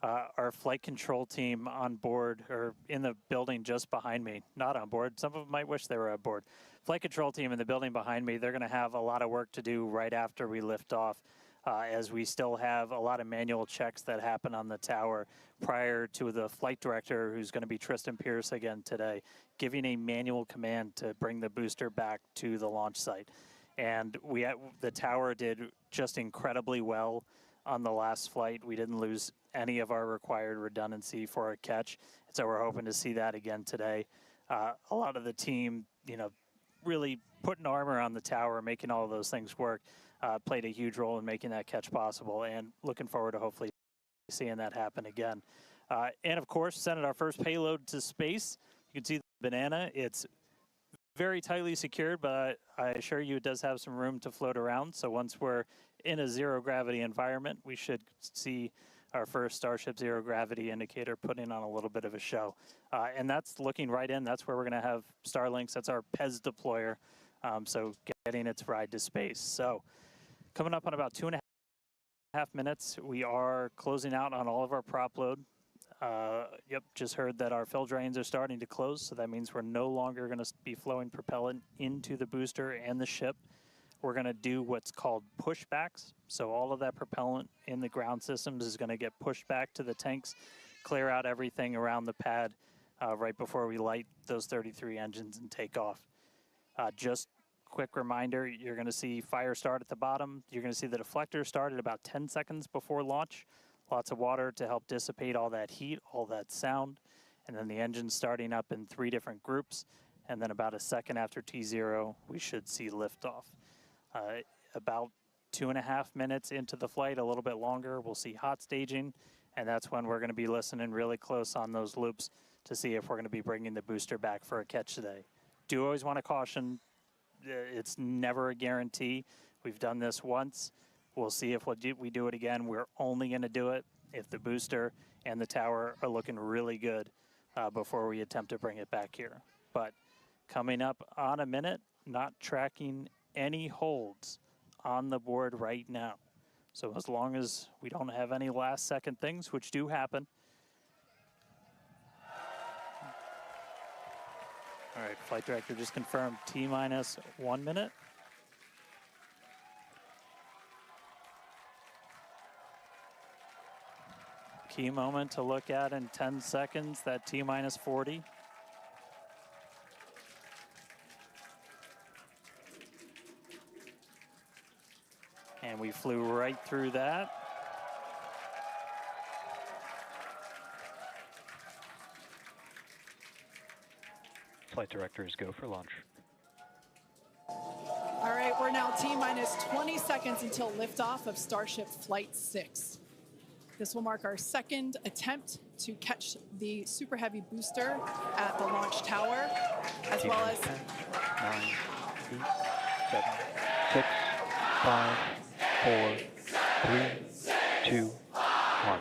Our flight control team on board, or in the building just behind me, not on board, some of them might wish they were on board. Flight control team in the building behind me, they're going to have a lot of work to do right after we lift off, as we still have a lot of manual checks that happen on the tower prior to the flight director, who's going to be Tristan Pierce again today, giving a manual command to bring the booster back to the launch site. And the tower did just incredibly well on the last flight. We didn't lose any of our required redundancy for a catch, so we're hoping to see that again today. A lot of the team, really putting armor on the tower, making all of those things work, played a huge role in making that catch possible, and looking forward to hopefully seeing that happen again. And of course, sending our first payload to space. You can see the banana. It's very tightly secured, but I assure you it does have some room to float around. So once we're in a zero gravity environment, we should see our first Starship zero gravity indicator putting on a little bit of a show. And that's looking right in. That's where we're going to have Starlinks. That's our PEZ deployer. So getting its ride to space. So coming up on about 2.5 minutes, we are closing out on all of our prop load. Yep, just heard that our fill drains are starting to close, so that means we're no longer going to be flowing propellant into the booster and the ship. We're going to do what's called pushbacks. So all of that propellant in the ground systems is going to get pushed back to the tanks, clear out everything around the pad right before we light those 33 engines and take off. Just quick reminder, you're going to see fire start at the bottom. You're going to see the deflector start at about 10 seconds before launch. Lots of water to help dissipate all that heat, all that sound. And then the engine starting up in 3 different groups. And then about a second after T0, we should see liftoff. About 2.5 minutes into the flight, a little bit longer, we'll see hot staging. And that's when we're going to be listening really close on those loops to see if we're going to be bringing the booster back for a catch today. Do always want to caution, it's never a guarantee. We've done this once. We'll see if we do it again. We're only going to do it if the booster and the tower are looking really good before we attempt to bring it back here. But coming up on a minute, not tracking any holds on the board right now. So as long as we don't have any last second things, which do happen. All right, flight director just confirmed T-minus 1 minute. Key moment to look at in 10 seconds, that T-minus 40. And we flew right through that. Flight directors go for launch. All right, we're now T-minus 20 seconds until liftoff of Starship Flight 6. This will mark our second attempt to catch the Super Heavy booster at the launch tower, as well as 10, 9, 8, 7, 6, 5, 4, 3, 2, 1.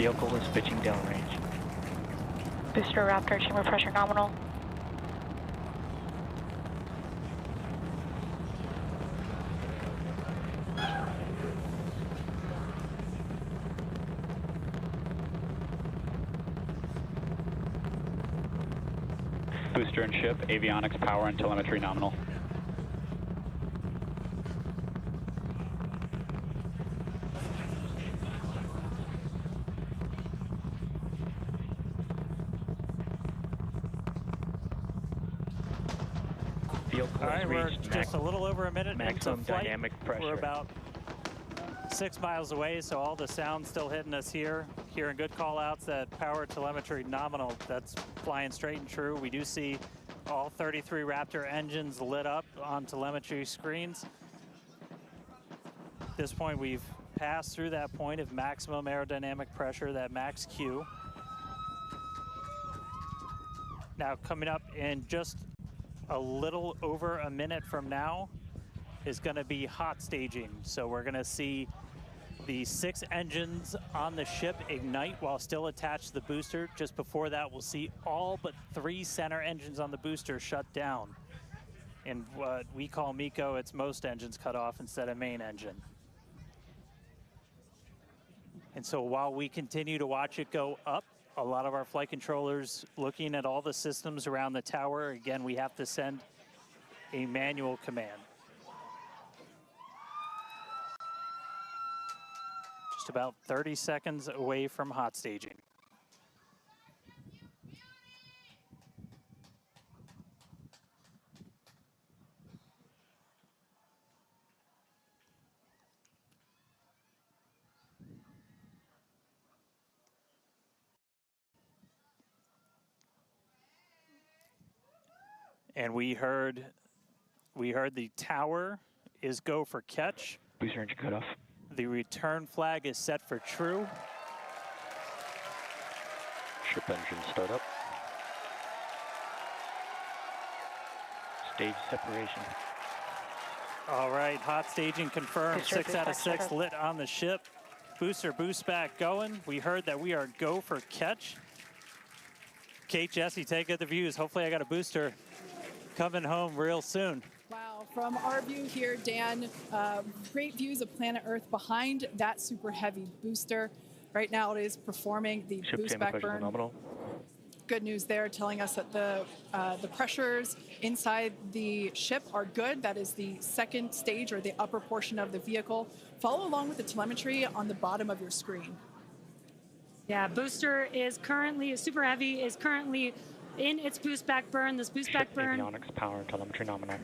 Vehicle is pitching downrange. Booster Raptor, chamber pressure nominal. Booster and ship, avionics, power, and telemetry nominal. All right, we're just a little over a minute maximum into flight. dynamic pressure. We're about 6 miles away, so all the sound's still hitting us here. Hearing good call-outs that power telemetry nominal, that's flying straight and true. We do see all 33 Raptor engines lit up on telemetry screens. At this point, we've passed through that point of maximum aerodynamic pressure, that max Q. Now, coming up in just a little over a minute from now is going to be hot staging. So we're going to see the 6 engines on the ship ignite while still attached to the booster. Just before that, we'll see all but 3 center engines on the booster shut down. In what we call MECO, it's most engines cut off instead of main engine. And so while we continue to watch it go up, a lot of our flight controllers looking at all the systems around the tower. Again, we have to send a manual command. Just about 30 seconds away from hot staging. And we heard the tower is go for catch. Booster engine cutoff. The return flag is set for true. Ship engine startup. Stage separation. All right, hot staging confirmed. Booster 6 out of boost 6 back lit on the ship. Booster boost back going. We heard that we are go for catch. Kate, Jesse, take the views. Hopefully I got a booster coming home real soon. Wow, from our view here, Dan, great views of planet Earth behind that super heavy booster. Right now it is performing the Ship boost chamber back pressure burn. nominal. Good news there, telling us that the pressures inside the ship are good. That is the second stage or the upper portion of the vehicle. Follow along with the telemetry on the bottom of your screen. Yeah, booster is currently, super heavy is currently in its boost back burn. This boost back burn, Avionics, power, and telemetry nominal.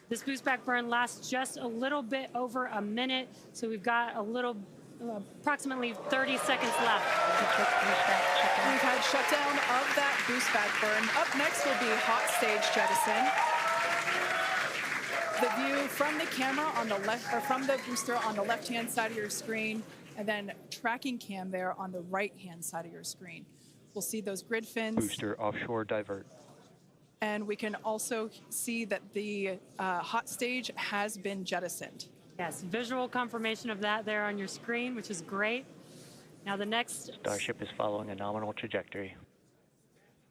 this boost back burn lasts just a little bit over a minute. So we've got a little, approximately 30 seconds left. We've had shutdown of that boost back burn. Up next will be hot stage jettison. The view from the camera on the left, or from the booster on the left-hand side of your screen, and then tracking cam there on the right-hand side of your screen. We'll see those grid fins. Booster offshore divert. And we can also see that the hot stage has been jettisoned. Yes, visual confirmation of that there on your screen, which is great. Now the next Starship is following a nominal trajectory.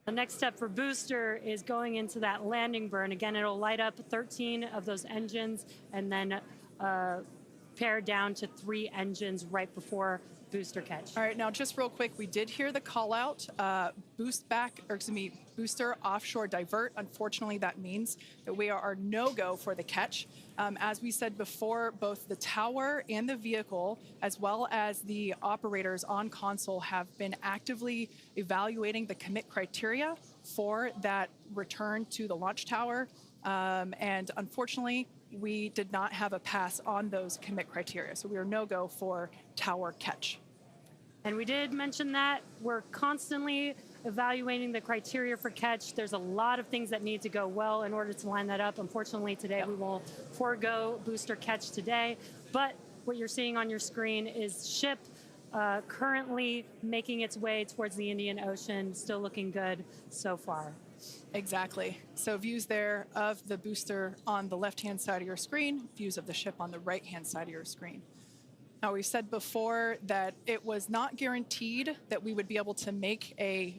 The next step for booster is going into that landing burn. Again, it'll light up 13 of those engines and then pare down to 3 engines right before booster catch. All right, now just real quick, we did hear the call out, booster offshore divert. Unfortunately, that means that we are no-go for the catch. As we said before, both the tower and the vehicle, as well as the operators on console, have been actively evaluating the commit criteria for that return to the launch tower. And unfortunately, we did not have a pass on those commit criteria. So we are no-go for tower catch. And we did mention that we're constantly evaluating the criteria for catch. There's a lot of things that need to go well in order to line that up. Unfortunately, today we will forego booster catch today. But what you're seeing on your screen is ship currently making its way towards the Indian Ocean, still looking good so far. Exactly. So views there of the booster on the left-hand side of your screen, views of the ship on the right-hand side of your screen. Now, we said before that it was not guaranteed that we would be able to make a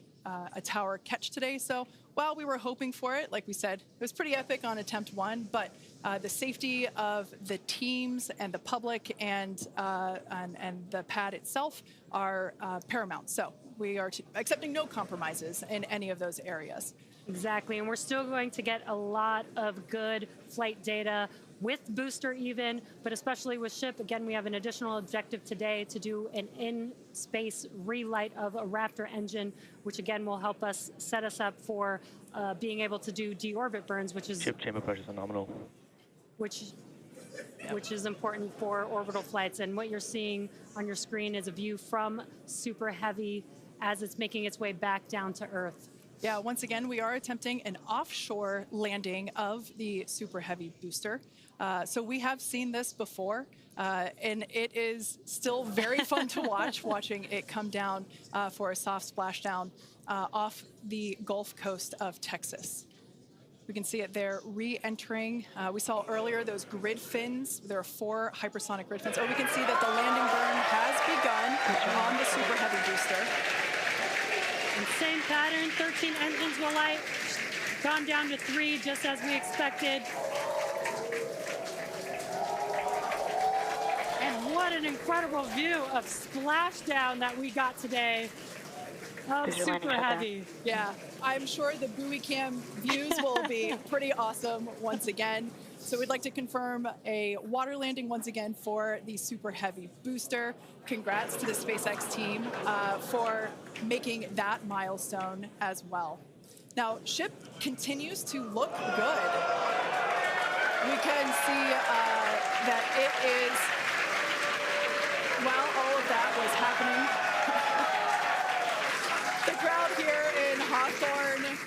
tower catch today. So while we were hoping for it, like we said, it was pretty epic on attempt 1, but the safety of the teams and the public and the pad itself are paramount. So we are accepting no compromises in any of those areas. Exactly, and we're still going to get a lot of good flight data with booster even, but especially with ship. Again, we have an additional objective today to do an in-space relight of a Raptor engine, which again will help us set us up for being able to do deorbit burns, which is Ship chamber pressures are nominal. Which is important for orbital flights. And what you're seeing on your screen is a view from Super Heavy as it's making its way back down to Earth. Yeah, once again, we are attempting an offshore landing of the Super Heavy booster. So we have seen this before, and it is still very fun to watch, watching it come down for a soft splashdown off the Gulf Coast of Texas. We can see it there re-entering. We saw earlier those grid fins. There are 4 hypersonic grid fins. Or we can see that the landing burn has begun on the Super Heavy booster. And same pattern, 13 engines will light, gone down to 3 just as we expected. And what an incredible view of splashdown that we got today of Super Heavy. Yeah, I'm sure the buoy cam views will be pretty awesome once again. So we'd like to confirm a water landing once again for the Super Heavy booster. Congrats to the SpaceX team for making that milestone as well. Now, ship continues to look good. We can see that it is, while all of that was happening, the crowd here in Hawthorne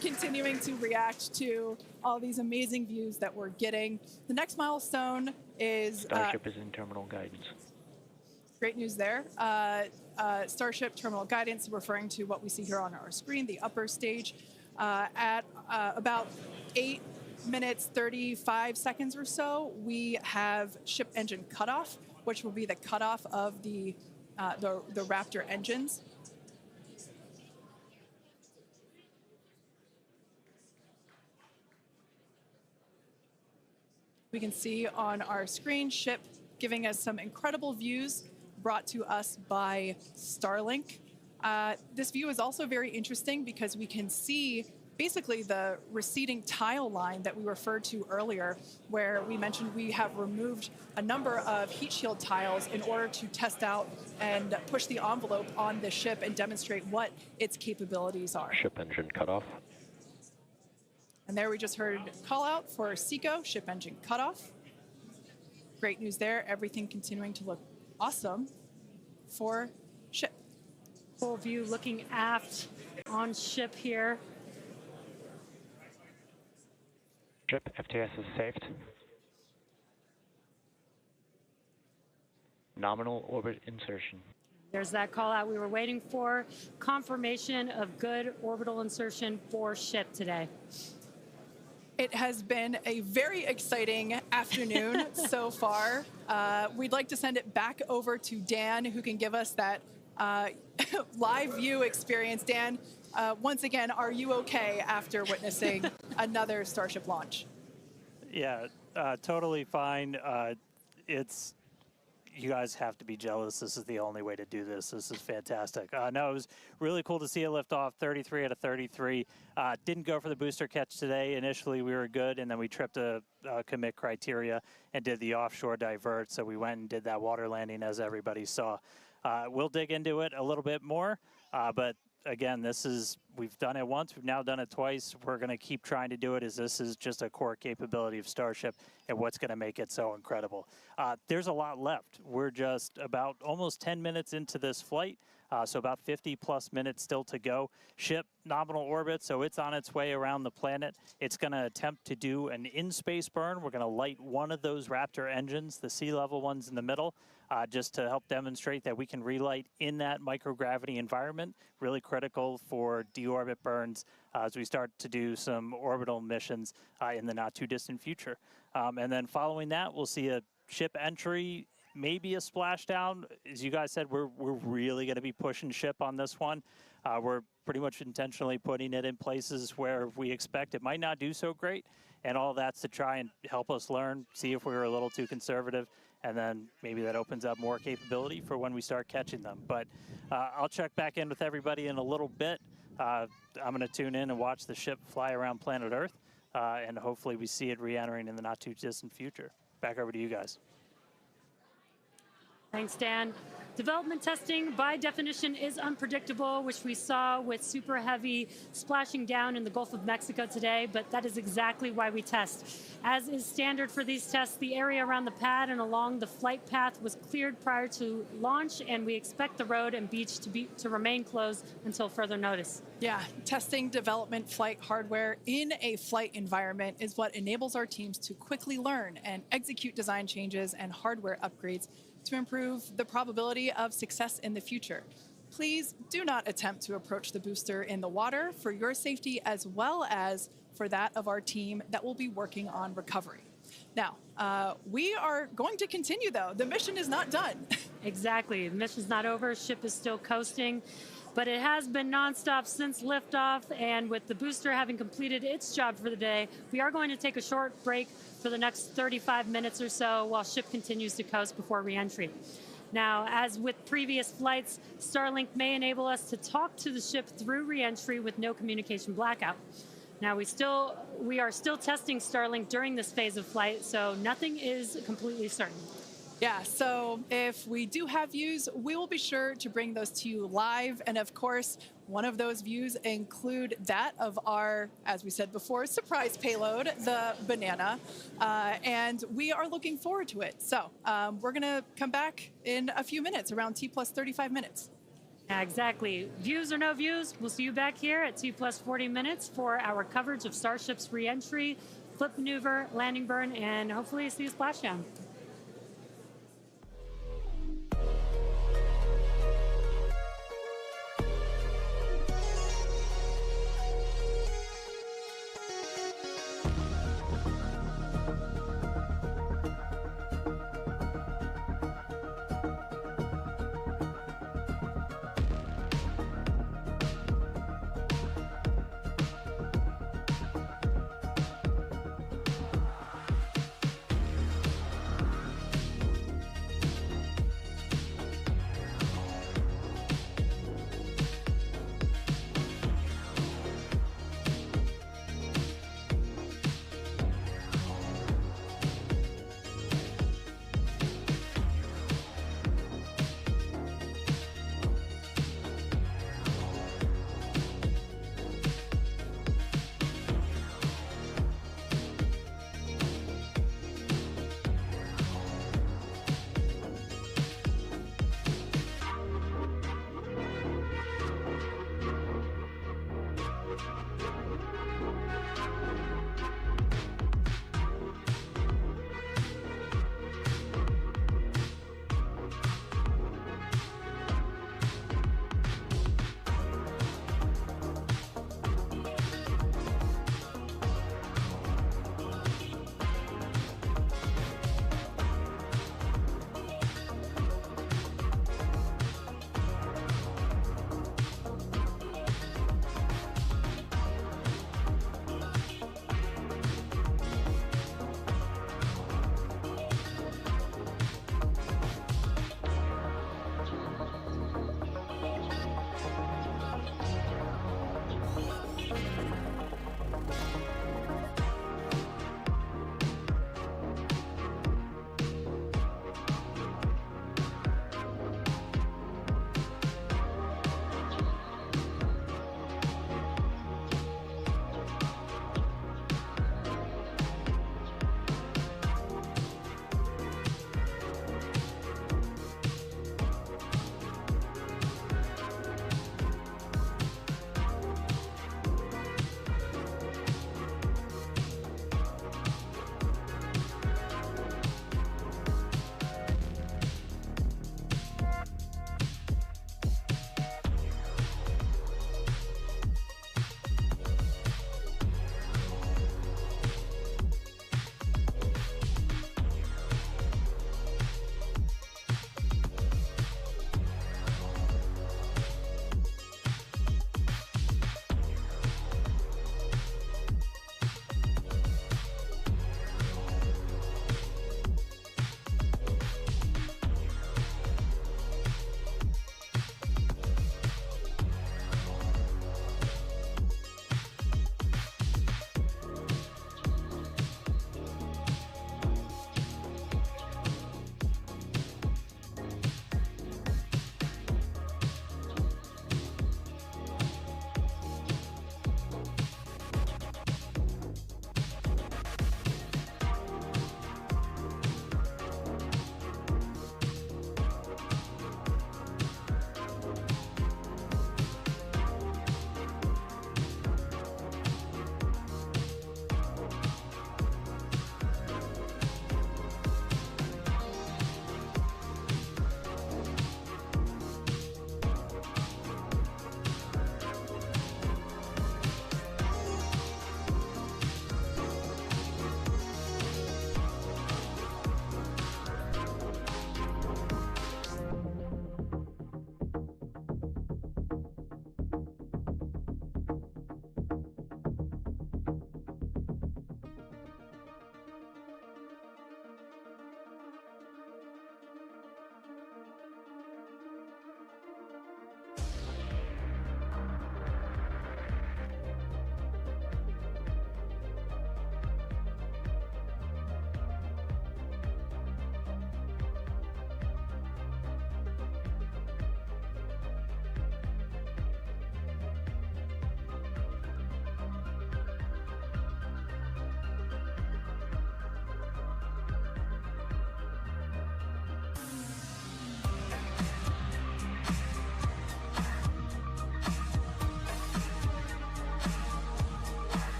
continuing to react to all these amazing views that we're getting. The next milestone is... Starship is in terminal guidance. Great news there. Starship terminal guidance, referring to what we see here on our screen, the upper stage, at about 8 minutes, 35 seconds or so, we have ship engine cutoff, which will be the cutoff of the Raptor engines. We can see on our screen ship giving us some incredible views brought to us by Starlink. This view is also very interesting because we can see basically the receding tile line that we referred to earlier, where we mentioned we have removed a number of heat shield tiles in order to test out and push the envelope on the ship and demonstrate what its capabilities are. Ship engine cutoff. And there we just heard call out for SECO, ship engine cutoff. Great news there. Everything continuing to look awesome for ship. Full view looking aft on ship here. Ship FTS is saved. Nominal orbit insertion. There's that call out we were waiting for. Confirmation of good orbital insertion for ship today. It has been a very exciting afternoon so far. We'd like to send it back over to Dan, who can give us that live view experience. Dan, once again, are you okay after witnessing another Starship launch? Yeah, totally fine. You guys have to be jealous. This is the only way to do this. This is fantastic. No, it was really cool to see it lift off 33 out of 33. Didn't go for the booster catch today. Initially, we were good, and then we tripped a commit criteria and did the offshore divert. So we went and did that water landing, as everybody saw. We'll dig into it a little bit more, but again, we've done it once, we've now done it twice. We're going to keep trying to do it, as this is just a core capability of Starship and what's going to make it so incredible. There's a lot left. We're just about almost 10 minutes into this flight, so about 50 plus minutes still to go. Ship nominal orbit, so it's on its way around the planet. It's going to attempt to do an in-space burn. We're going to light one of those Raptor engines, the sea level ones in the middle, just to help demonstrate that we can relight in that microgravity environment. Really critical for deorbit burns as we start to do some orbital missions in the not too distant future. And then following that, we'll see a ship entry maybe a splashdown. As you guys said, we're really going to be pushing ship on this one. We're pretty much intentionally putting it in places where we expect it might not do so great, and all that's to try and help us learn, see if we were a little too conservative, and then maybe that opens up more capability for when we start catching them. But I'll check back in with everybody in a little bit. I'm going to tune in and watch the ship fly around planet Earth, and hopefully we see it re-entering in the not too distant future. Back over to you guys. Thanks, Dan. Development testing, by definition, is unpredictable, which we saw with super heavy splashing down in the Gulf of Mexico today, but that is exactly why we test. As is standard for these tests, the area around the pad and along the flight path was cleared prior to launch, and we expect the road and beach to remain closed until further notice. Yeah, testing development flight hardware in a flight environment is what enables our teams to quickly learn and execute design changes and hardware upgrades to improve the probability of success in the future. Please do not attempt to approach the booster in the water for your safety as well as for that of our team that will be working on recovery. Now, we are going to continue though. The mission is not done. Exactly, the mission's not over, ship is still coasting, but it has been nonstop since liftoff, and with the booster having completed its job for the day, we are going to take a short break for the next 35 minutes or so while ship continues to coast before reentry. Now, as with previous flights, Starlink may enable us to talk to the ship through reentry with no communication blackout. Now, we are still testing Starlink during this phase of flight, so nothing is completely certain. Yeah, so if we do have views, we will be sure to bring those to you live. And of course, one of those views include that of our, as we said before, surprise payload, the banana. And we are looking forward to it. So we're going to come back in a few minutes, around T+35 minutes. Yeah, exactly. Views or no views, we'll see you back here at T+40 minutes for our coverage of Starship's reentry, flip maneuver, landing burn, and hopefully see a splashdown.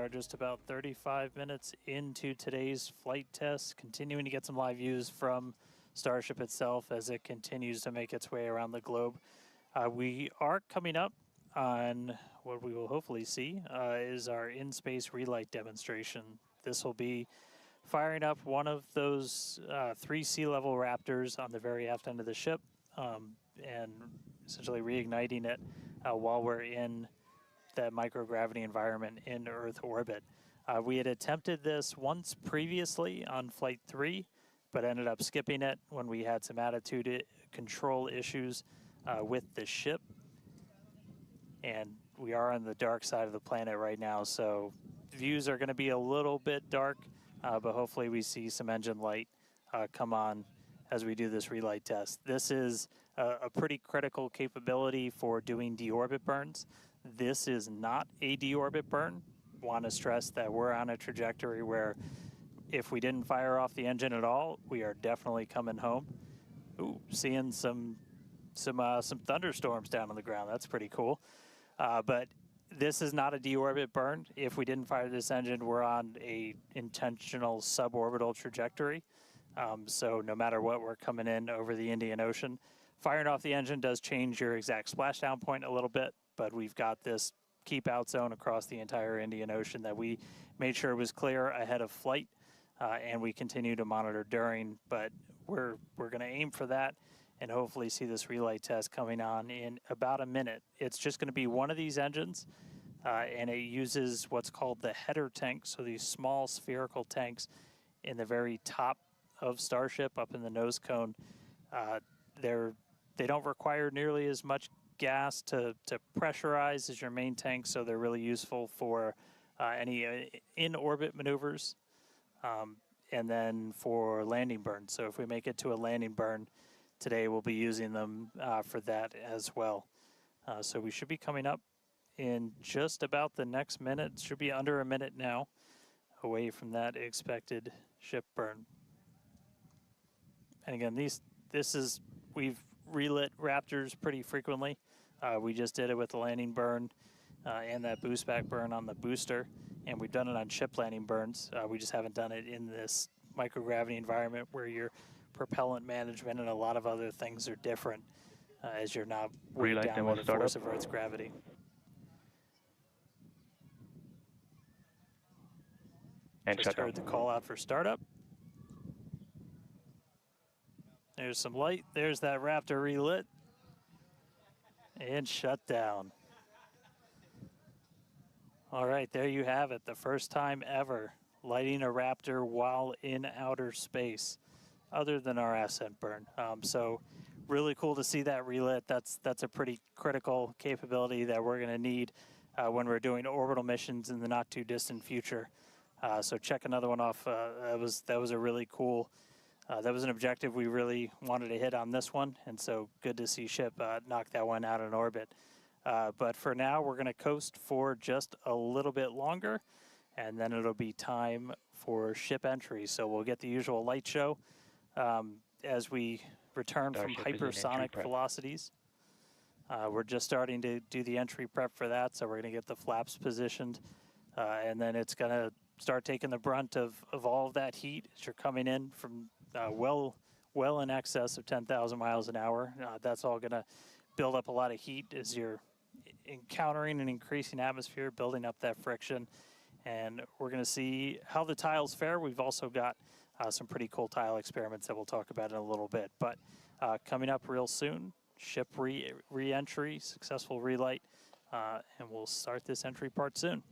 are just about 35 minutes into today's flight test, continuing to get some live views from Starship itself as it continues to make its way around the globe. We are coming up on what we will hopefully see is our in-space relight demonstration. This will be firing up one of those 3 sea-level Raptors on the very aft end of the ship and essentially reigniting it while we're in that microgravity environment in Earth orbit. We had attempted this once previously on Flight 3, but ended up skipping it when we had some attitude control issues with the ship. And we are on the dark side of the planet right now, so views are going to be a little bit dark, but hopefully we see some engine light come on as we do this relight test. This is a pretty critical capability for doing deorbit burns. This is not a deorbit burn. Want to stress that we're on a trajectory where if we didn't fire off the engine at all, we are definitely coming home. Ooh, seeing some thunderstorms down on the ground. That's pretty cool. But this is not a deorbit burn. If we didn't fire this engine, we're on a intentional suborbital trajectory. So no matter what, we're coming in over the Indian Ocean. Firing off the engine does change your exact splashdown point a little bit, but we've got this keep out zone across the entire Indian Ocean that we made sure was clear ahead of flight, and we continue to monitor during, but we're going to aim for that and hopefully see this relight test coming on in about a minute. It's just going to be one of these engines, and it uses what's called the header tank, so these small spherical tanks in the very top of Starship up in the nose cone. They don't require nearly as much gas to pressurize as your main tank, so they're really useful for any in-orbit maneuvers and then for landing burns. So if we make it to a landing burn today, we'll be using them for that as well. So we should be coming up in just about the next minute. It should be under a minute now away from that expected ship burn. And again, we've relit Raptors pretty frequently. We just did it with the landing burn and that boost back burn on the booster, and we've done it on ship landing burns. We just haven't done it in this microgravity environment where your propellant management and a lot of other things are different as you're not weighed down by the force of Earth's gravity. And just heard the call out for startup. There's some light. There's that Raptor relit. And shut down. All right, there you have it. The first time ever lighting a Raptor while in outer space, other than our ascent burn. So really cool to see that relit. That's a pretty critical capability that we're going to need when we're doing orbital missions in the not too distant future. So check another one off. That was a really cool. That was an objective we really wanted to hit on this one, and so good to see ship knock that one out in orbit. But for now, we're going to coast for just a little bit longer, and then it'll be time for ship entry. So we'll get the usual light show as we return from hypersonic velocities. We're just starting to do the entry prep for that, so we're going to get the flaps positioned, and then it's going to start taking the brunt of all of that heat as you're coming in from well in excess of 10,000 miles an hour. That's all going to build up a lot of heat as you're encountering an increasing atmosphere, building up that friction. And we're going to see how the tiles fare. We've also got some pretty cool tile experiments that we'll talk about in a little bit. But coming up real soon, ship re-entry, successful relight, and we'll start this entry part soon.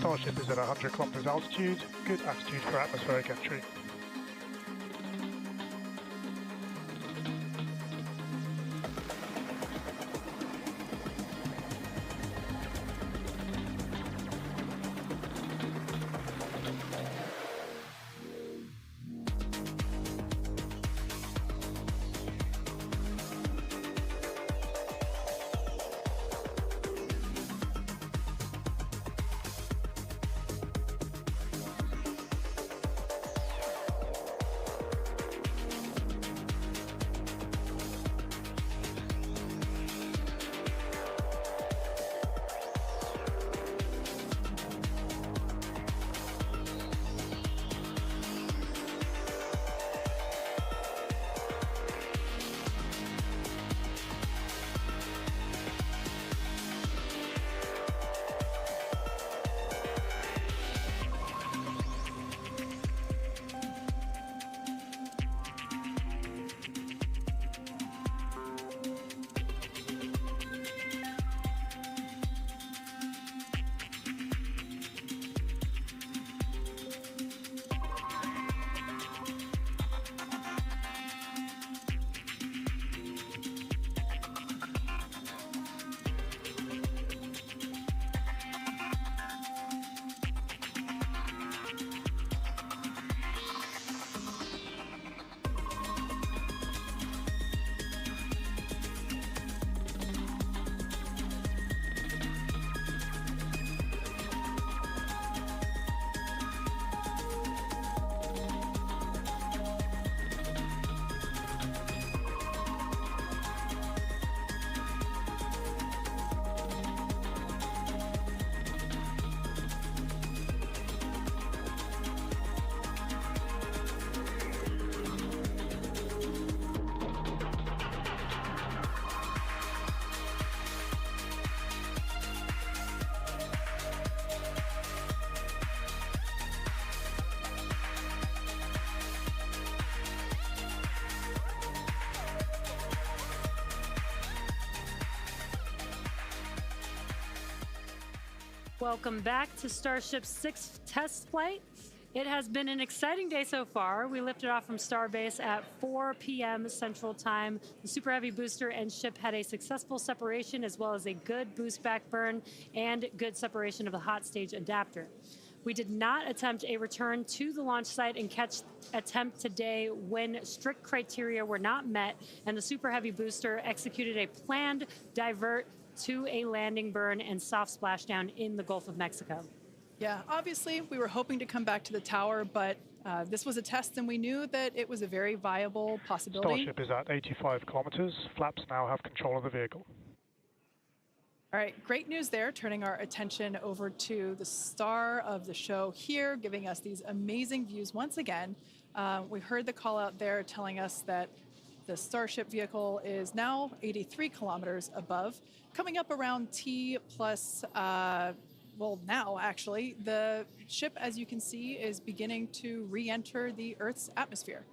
Starship is at 100 kilometers altitude, good attitude for atmospheric entry. Welcome back to Starship's 6th test flight. It has been an exciting day so far. We lifted off from Starbase at 4 p.m. Central Time. The Super Heavy booster and ship had a successful separation as well as a good boost back burn and good separation of the hot stage adapter. We did not attempt a return to the launch site and catch attempt today when strict criteria were not met, and the Super Heavy booster executed a planned divert to a landing burn and soft splashdown in the Gulf of Mexico. Yeah, obviously we were hoping to come back to the tower, but this was a test and we knew that it was a very viable possibility. Starship is at 85 kilometers. Flaps now have control of the vehicle. All right, great news there, turning our attention over to the star of the show here, giving us these amazing views once again. We heard the call out there telling us that the Starship vehicle is now 83 kilometers above, coming up around T plus, well, now actually, the ship, as you can see, is beginning to re-enter the Earth's atmosphere.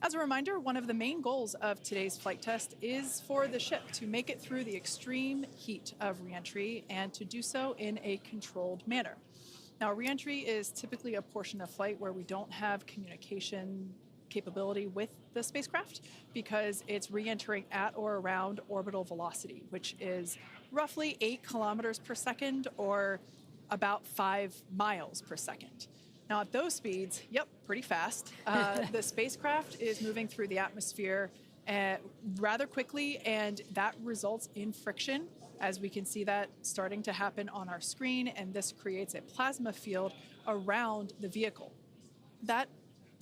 As a reminder, one of the main goals of today's flight test is for the ship to make it through the extreme heat of re-entry and to do so in a controlled manner. Now, re-entry is typically a portion of flight where we don't have communication capability with the spacecraft because it's re-entering at or around orbital velocity, which is roughly 8 kilometers per second or about 5 miles per second. Now at those speeds, yep, pretty fast. The spacecraft is moving through the atmosphere rather quickly, and that results in friction, as we can see that starting to happen on our screen, and this creates a plasma field around the vehicle. That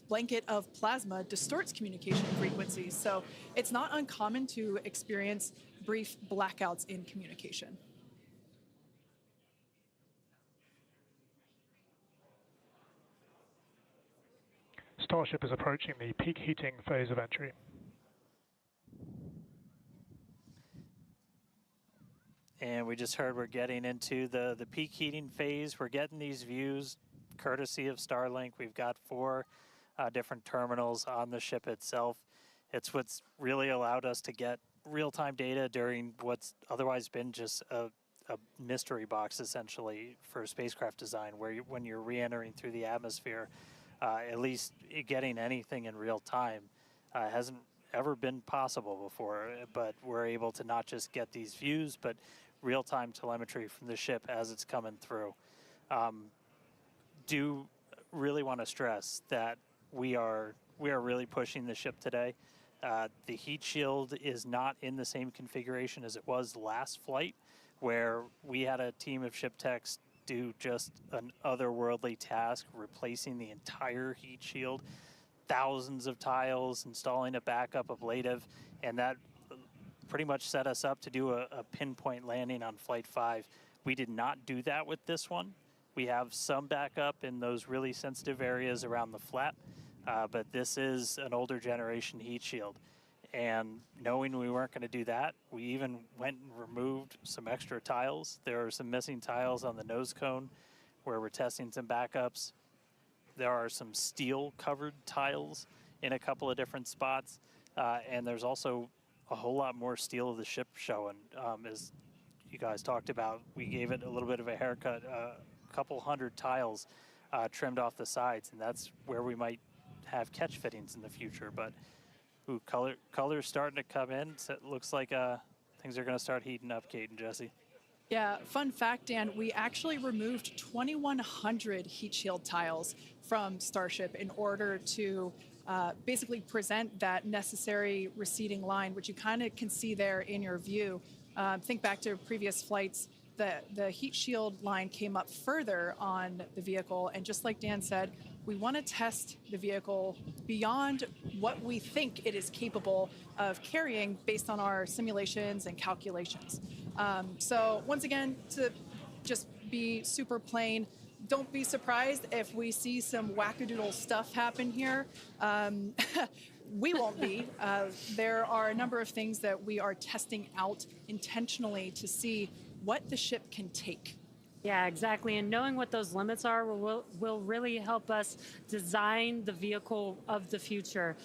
blanket of plasma distorts communication frequencies, so it's not uncommon to experience brief blackouts in communication. Starship is approaching the peak heating phase of entry. And we just heard we're getting into the peak heating phase. We're getting these views courtesy of Starlink. We've got 4 different terminals on the ship itself. It's what's really allowed us to get real-time data during what's otherwise been just a a mystery box essentially for spacecraft design, where when you're re-entering through the atmosphere, at least getting anything in real time hasn't ever been possible before. But we're able to not just get these views, but real-time telemetry from the ship as it's coming through. Do really want to stress that we are really pushing the ship today. The heat shield is not in the same configuration as it was last flight, where we had a team of ship techs do just an otherworldly task, replacing the entire heat shield, thousands of tiles, installing a backup ablative, and that pretty much set us up to do a pinpoint landing on Flight 5. We did not do that with this one. We have some backup in those really sensitive areas around the flap, but this is an older generation heat shield. And knowing we weren't going to do that, we even went and removed some extra tiles. There are some missing tiles on the nose cone where we're testing some backups. There are some steel covered tiles in a couple of different spots. And there's also a whole lot more steel of the ship showing. As you guys talked about, we gave it a little bit of a haircut, couple hundred tiles trimmed off the sides, and that's where we might have catch fittings in the future. But ooh, color's starting to come in, so it looks like things are going to start heating up, Kate and Jesse. Yeah, fun fact, Dan, we actually removed 2,100 heat shield tiles from Starship in order to basically present that necessary receding line, which you kind of can see there in your view. Think back to previous flights. The heat shield line came up further on the vehicle, and just like Dan said, we want to test the vehicle beyond what we think it is capable of carrying based on our simulations and calculations. So once again, to just be super plain, don't be surprised if we see some wackadoodle stuff happen here. We won't be. There are a number of things that we are testing out intentionally to see what the ship can take. Yeah, exactly. And knowing what those limits are will really help us design the vehicle of the future.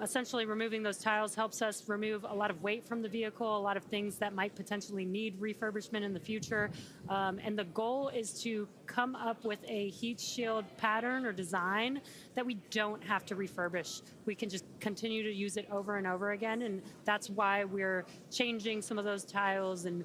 Essentially, removing those tiles helps us remove a lot of weight from the vehicle, a lot of things that might potentially need refurbishment in the future. And the goal is to come up with a heat shield pattern or design that we don't have to refurbish. We can just continue to use it over and over again. And that's why we're changing some of those tiles and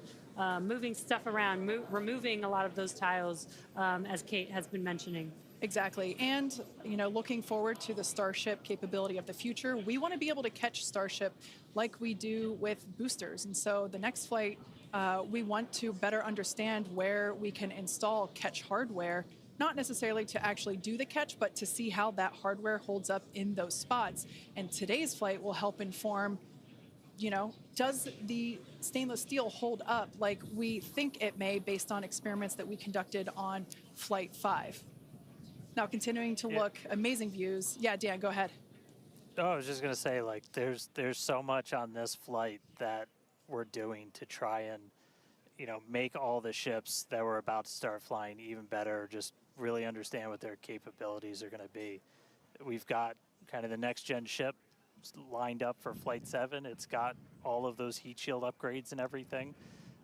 moving stuff around, removing a lot of those tiles, as Kate has been mentioning. Exactly. And, looking forward to the Starship capability of the future, we want to be able to catch Starship like we do with boosters. And so the next flight, we want to better understand where we can install catch hardware, not necessarily to actually do the catch, but to see how that hardware holds up in those spots. And today's flight will help inform, does the stainless steel hold up like we think it may based on experiments that we conducted on Flight 5? Now, continuing to look, amazing views. Yeah, Dan, go ahead. Oh, I was just going to say, there's so much on this flight that we're doing to try and, make all the ships that we're about to start flying even better, just really understand what their capabilities are going to be. We've got kind of the next-gen ship lined up for Flight 7. It's got all of those heat shield upgrades and everything.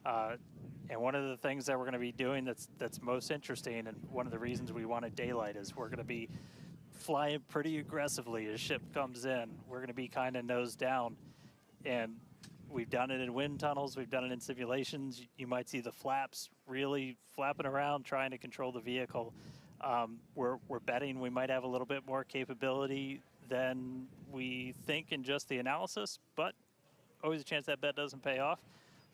And one of the things that we're going to be doing that's most interesting, and one of the reasons we wanted daylight, is we're going to be flying pretty aggressively as ship comes in. We're going to be kind of nose down. And we've done it in wind tunnels. We've done it in simulations. You might see the flaps really flapping around trying to control the vehicle. We're betting we might have a little bit more capability than we think in just the analysis, but always a chance that bet doesn't pay off.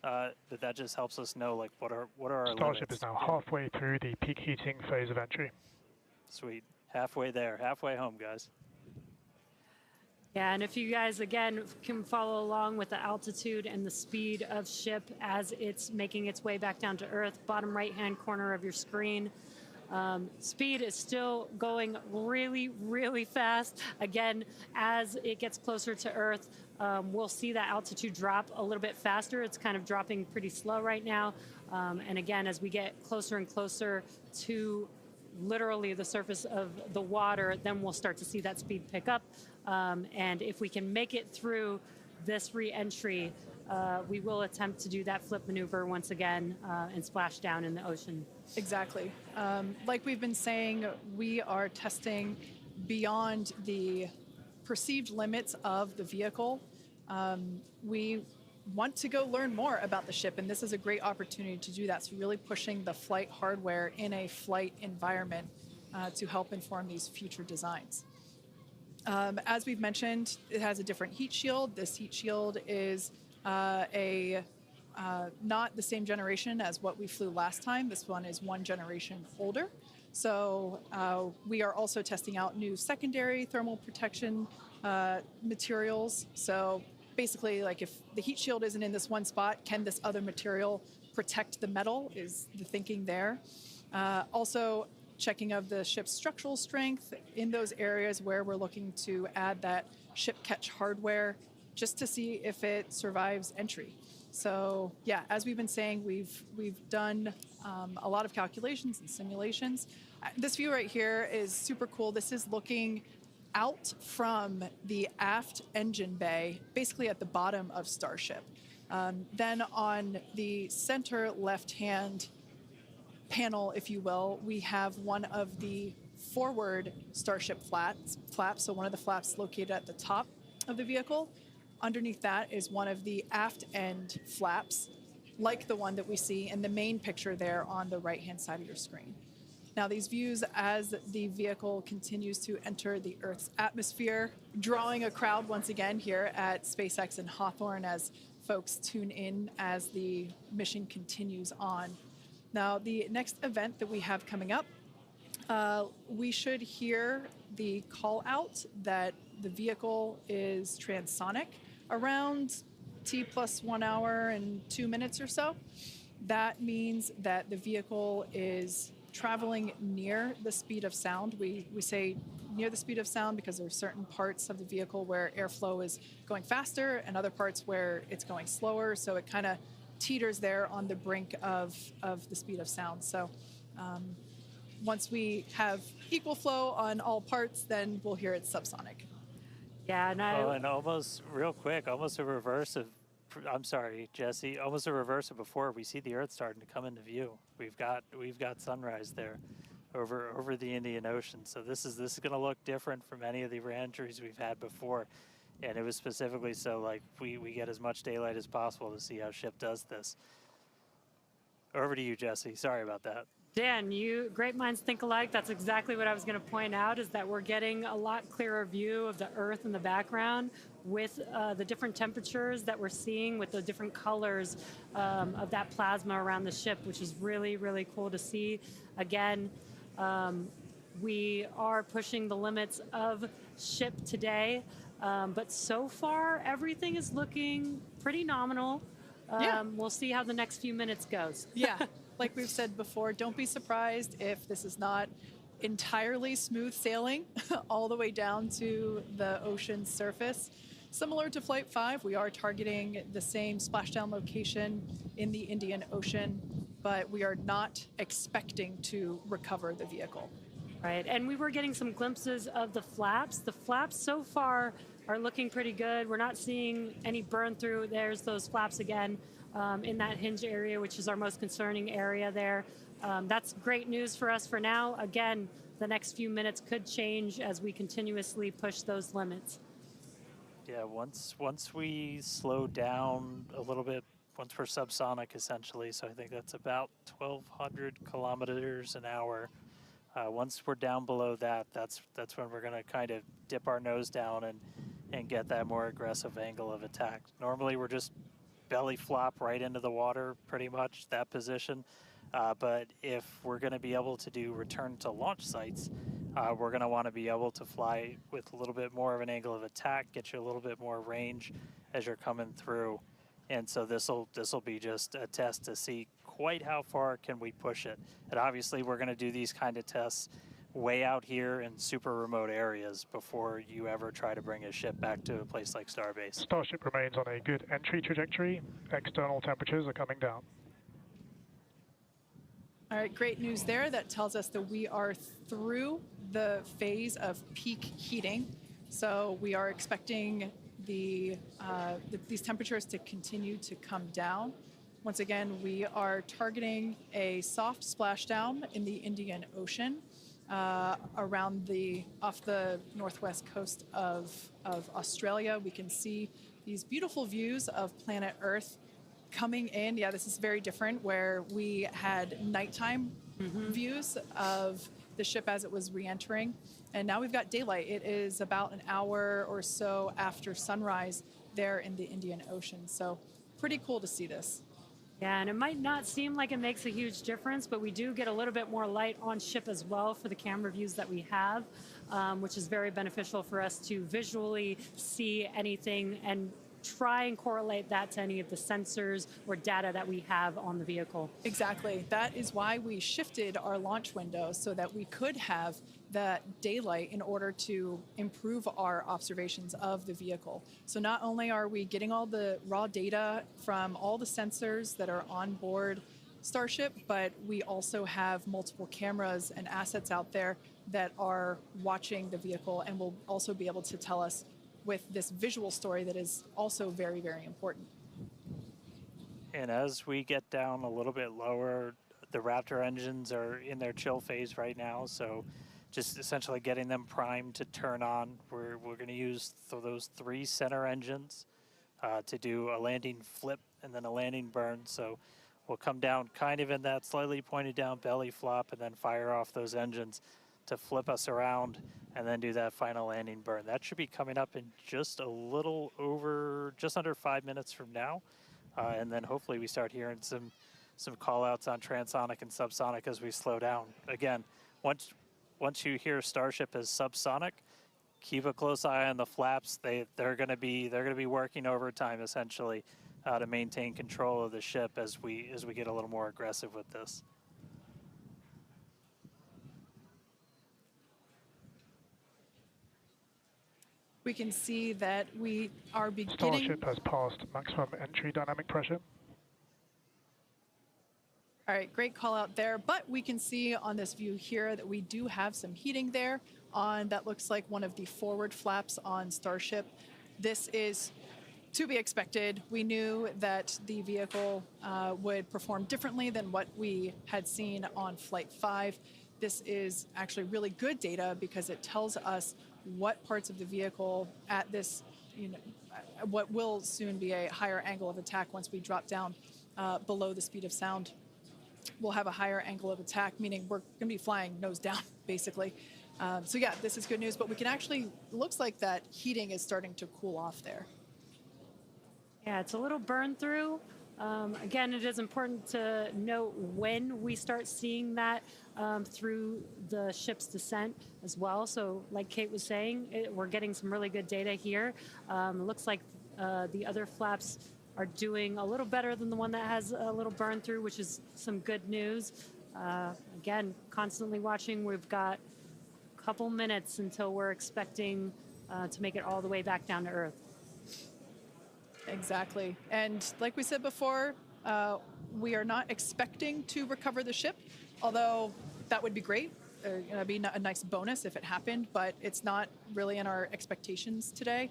But that just helps us know what are our Starship limits. is now halfway through the peak heating phase of entry. Sweet. Halfway there. Halfway home, guys. Yeah, and if you guys, again, can follow along with the altitude and the speed of ship as it's making its way back down to Earth, bottom right-hand corner of your screen, speed is still going really, really fast. Again, as it gets closer to Earth, we'll see that altitude drop a little bit faster. It's kind of dropping pretty slow right now. And again, as we get closer and closer to literally the surface of the water, then we'll start to see that speed pick up. And if we can make it through this re-entry, we will attempt to do that flip maneuver once again and splash down in the ocean. Exactly. Like we've been saying, we are testing beyond the perceived limits of the vehicle. We want to go learn more about the ship, and this is a great opportunity to do that. So really pushing the flight hardware in a flight environment to help inform these future designs. As we've mentioned, it has a different heat shield. This heat shield is not the same generation as what we flew last time. This one is one generation older. So we are also testing out new secondary thermal protection materials. So basically, like if the heat shield isn't in this one spot, can this other material protect the metal is the thinking there. Also checking of the ship's structural strength in those areas where we're looking to add that ship catch hardware just to see if it survives entry. So yeah, as we've been saying, we've done a lot of calculations and simulations. This view right here is super cool. This is looking out from the aft engine bay, basically at the bottom of Starship. Then on the center left-hand panel, if you will, we have one of the forward Starship flaps, so one of the flaps located at the top of the vehicle. Underneath that is one of the aft end flaps, like the one that we see in the main picture there on the right-hand side of your screen. Now, these views as the vehicle continues to enter the Earth's atmosphere, drawing a crowd once again here at SpaceX in Hawthorne as folks tune in as the mission continues on. Now, the next event that we have coming up, we should hear the call out that the vehicle is transonic around T plus 1 hour and 2 minutes or so. That means that the vehicle is traveling near the speed of sound. We say near the speed of sound because there are certain parts of the vehicle where airflow is going faster and other parts where it's going slower. So it kind of teeters there on the brink of the speed of sound. So once we have equal flow on all parts, then we'll hear it's subsonic. Yeah, and and almost real quick, almost a reverse of, I'm sorry, Jesse, almost a reverse of before. We see the Earth starting to come into view. We've got sunrise there over the Indian Ocean. So this is going to look different from any of the reentries we've had before. And it was specifically so like we get as much daylight as possible to see how ship does this. Over to you, Jesse. Sorry about that. Dan, great minds think alike. That's exactly what I was going to point out, is that we're getting a lot clearer view of the Earth in the background with the different temperatures that we're seeing, with the different colors of that plasma around the ship, which is really, really cool to see. Again, we are pushing the limits of ship today, but so far everything is looking pretty nominal. We'll see how the next few minutes goes. Yeah. Like we've said before, don't be surprised if this is not entirely smooth sailing all the way down to the ocean's surface. Similar to Flight 5, we are targeting the same splashdown location in the Indian Ocean, but we are not expecting to recover the vehicle. Right, and we were getting some glimpses of the flaps. The flaps so far are looking pretty good. We're not seeing any burn through. There's those flaps again. In that hinge area, which is our most concerning area there. That's great news for us for now. Again, the next few minutes could change as we continuously push those limits. Yeah, once we slow down a little bit, once we're subsonic essentially, so I think that's about 1,200 kilometers an hour. Once we're down below that, that's when we're going to kind of dip our nose down and get that more aggressive angle of attack. Normally we're just belly flop right into the water, pretty much that position. But if we're going to be able to do return to launch sites, we're going to want to be able to fly with a little bit more of an angle of attack, get you a little bit more range as you're coming through. And so this'll be just a test to see quite how far can we push it. And obviously we're going to do these kind of tests way out here in super remote areas before you ever try to bring a ship back to a place like Starbase. Starship remains on a good entry trajectory. External temperatures are coming down. All right, great news there. That tells us that we are through the phase of peak heating. So we are expecting these temperatures to continue to come down. Once again, we are targeting a soft splashdown in the Indian Ocean around off the northwest coast of Australia. We can see these beautiful views of planet Earth coming in. Yeah, this is very different, where we had nighttime views of the ship as it was re-entering, and now we've got daylight. It is about an hour or so after sunrise there in the Indian Ocean, so pretty cool to see this. Yeah, and it might not seem like it makes a huge difference, but we do get a little bit more light on ship as well for the camera views that we have, which is very beneficial for us to visually see anything and try and correlate that to any of the sensors or data that we have on the vehicle. Exactly. That is why we shifted our launch window so that we could have that daylight in order to improve our observations of the vehicle. So not only are we getting all the raw data from all the sensors that are on board Starship, but we also have multiple cameras and assets out there that are watching the vehicle and will also be able to tell us with this visual story that is also very, very important. And as we get down a little bit lower, the Raptor engines are in their chill phase right now, so just essentially getting them primed to turn on. We're going to use those 3 center engines to do a landing flip and then a landing burn. So we'll come down kind of in that slightly pointed down belly flop and then fire off those engines to flip us around and then do that final landing burn. That should be coming up in just a little over, just under 5 minutes from now. And then hopefully we start hearing some call outs on transonic and subsonic as we slow down. Again, once you hear Starship as subsonic, keep a close eye on the flaps. They're going to be working overtime essentially to maintain control of the ship as we get a little more aggressive with this. We can see that we are beginning... Starship has passed maximum entry dynamic pressure. All right, great call out there. But we can see on this view here that we do have some heating there on, that looks like one of the forward flaps on Starship. This is to be expected. We knew that the vehicle would perform differently than what we had seen on Flight 5. This is actually really good data because it tells us what parts of the vehicle at this, what will soon be a higher angle of attack once we drop down below the speed of sound. We'll have a higher angle of attack, meaning we're going to be flying nose down, basically. So yeah, this is good news, but we can actually, looks like that heating is starting to cool off there. Yeah, it's a little burn through. Again, it is important to note when we start seeing that through the ship's descent as well. So like Kate was saying, we're getting some really good data here. It looks like the other flaps are doing a little better than the one that has a little burn through, which is some good news. Again, constantly watching. We've got a couple minutes until we're expecting to make it all the way back down to Earth. Exactly. And like we said before, we are not expecting to recover the ship, although that would be great. It'd be a nice bonus if it happened, but it's not really in our expectations today.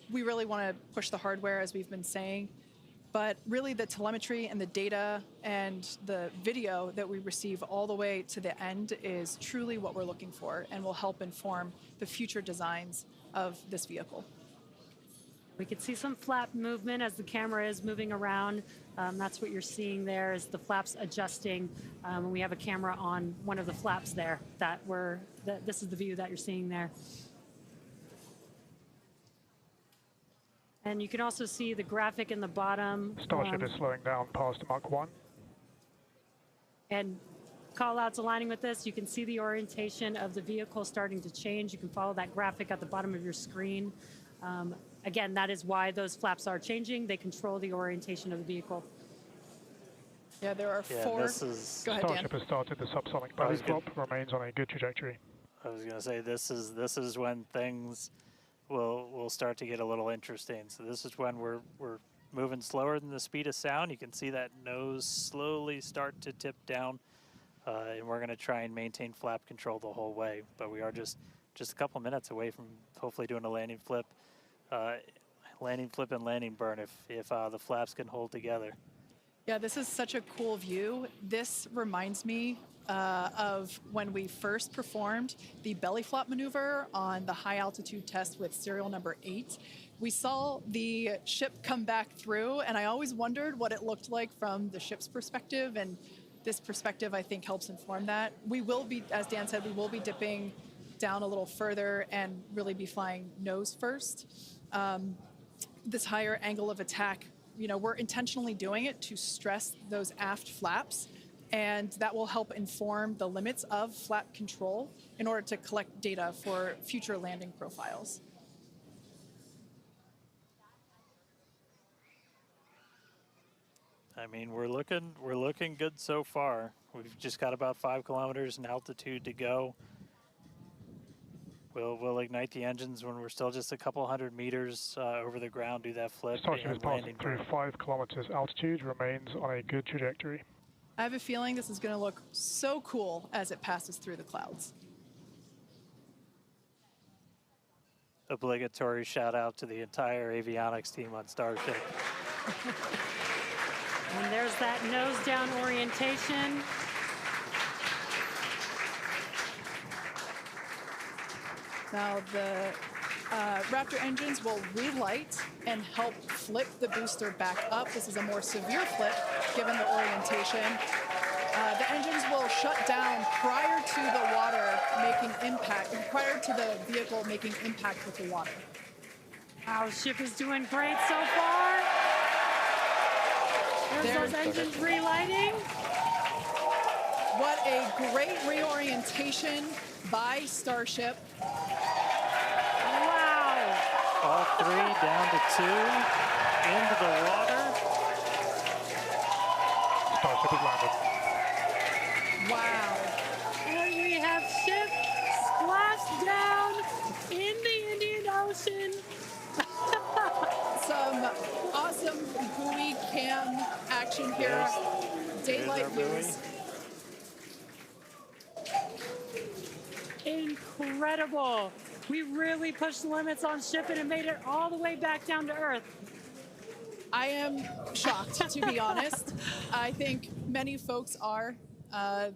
We really want to push the hardware, as we've been saying, but really the telemetry and the data and the video that we receive all the way to the end is truly what we're looking for and will help inform the future designs of this vehicle. We can see some flap movement as the camera is moving around. That's what you're seeing there, is the flaps adjusting. And we have a camera on one of the flaps there this is the view that you're seeing there. And you can also see the graphic in the bottom. Starship is slowing down past Mach 1. And call outs aligning with this. You can see the orientation of the vehicle starting to change. You can follow that graphic at the bottom of your screen. Again, that is why those flaps are changing. They control the orientation of the vehicle. Yeah, there are 4. Go ahead, Starship has started the subsonic belly flop, remains on a good trajectory. I was going to say, this is when things will start to get a little interesting. So this is when we're moving slower than the speed of sound. You can see that nose slowly start to tip down, and we're going to try and maintain flap control the whole way. But we are just a couple minutes away from hopefully doing a landing flip landing flip and landing burn if the flaps can hold together. Yeah, this is such a cool view. This reminds me of when we first performed the belly flop maneuver on the high altitude test with serial number 8. We saw the ship come back through, and I always wondered what it looked like from the ship's perspective, and this perspective, I think, helps inform that. We will be, as Dan said, we will be dipping down a little further and really be flying nose first. This higher angle of attack, you know, we're intentionally doing it to stress those aft flaps, and that will help inform the limits of flap control in order to collect data for future landing profiles. I mean, we're looking good so far. We've just got about 5 kilometers in altitude to go. We'll ignite the engines when we're still just a couple hundred meters over the ground, do that flip. Starship is passing through 5 kilometers altitude, remains on a good trajectory. I have a feeling this is going to look so cool as it passes through the clouds. Obligatory shout out to the entire avionics team on Starship. And there's that nose down orientation. Now the Raptor engines will relight and help flip the booster back up. This is a more severe flip given the orientation. The engines will shut down prior to the water making impact, prior to the vehicle making impact with the water. Our ship is doing great so far. There's those engines relighting. What a great reorientation by Starship. Wow. All 3 down to 2 into the water. Starship is landed. Wow. And we have ship splashed down in the Indian Ocean. Some awesome buoy cam action here. Daylight views. Incredible. We really pushed the limits on shipping and made it all the way back down to Earth. I am shocked, to be honest. I think many folks are.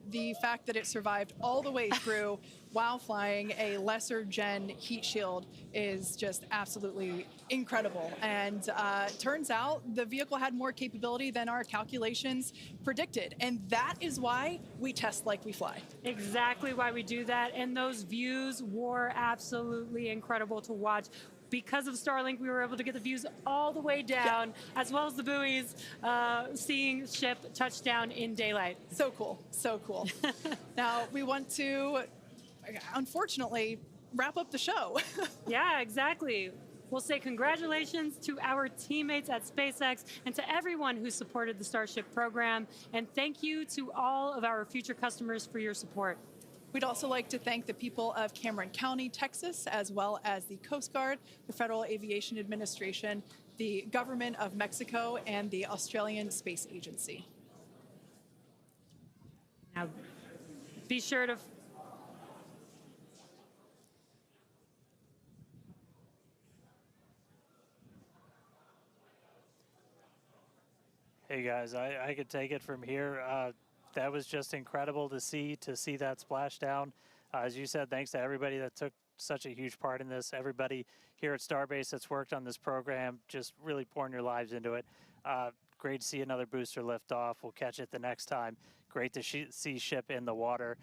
The fact that it survived all the way through while flying a lesser gen heat shield is just absolutely incredible. And turns out the vehicle had more capability than our calculations predicted. And that is why we test like we fly. Exactly why we do that. And those views were absolutely incredible to watch. Because of Starlink, we were able to get the views all the way down, as well as the buoys, seeing ship touchdown in daylight. So cool, so cool. Now, we want to, unfortunately, wrap up the show. Yeah, exactly. We'll say congratulations to our teammates at SpaceX and to everyone who supported the Starship program. And thank you to all of our future customers for your support. We'd also like to thank the people of Cameron County, Texas, as well as the Coast Guard, the Federal Aviation Administration, the Government of Mexico, and the Australian Space Agency. Now, be sure to... Hey guys, I could take it from here. That was just incredible to see that splashdown. As you said, thanks to everybody that took such a huge part in this. Everybody here at Starbase that's worked on this program, just really pouring your lives into it. Great to see another booster lift off. We'll catch it the next time. Great to see ship in the water.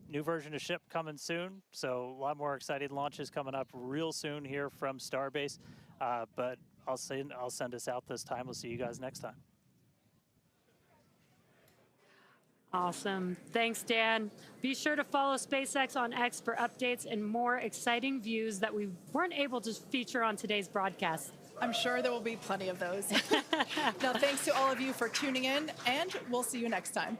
New version of ship coming soon, so a lot more exciting launches coming up real soon here from Starbase. But I'll send us out this time. We'll see you guys next time. Awesome. Thanks, Dan. Be sure to follow SpaceX on X for updates and more exciting views that we weren't able to feature on today's broadcast. I'm sure there will be plenty of those. Now, thanks to all of you for tuning in, and we'll see you next time.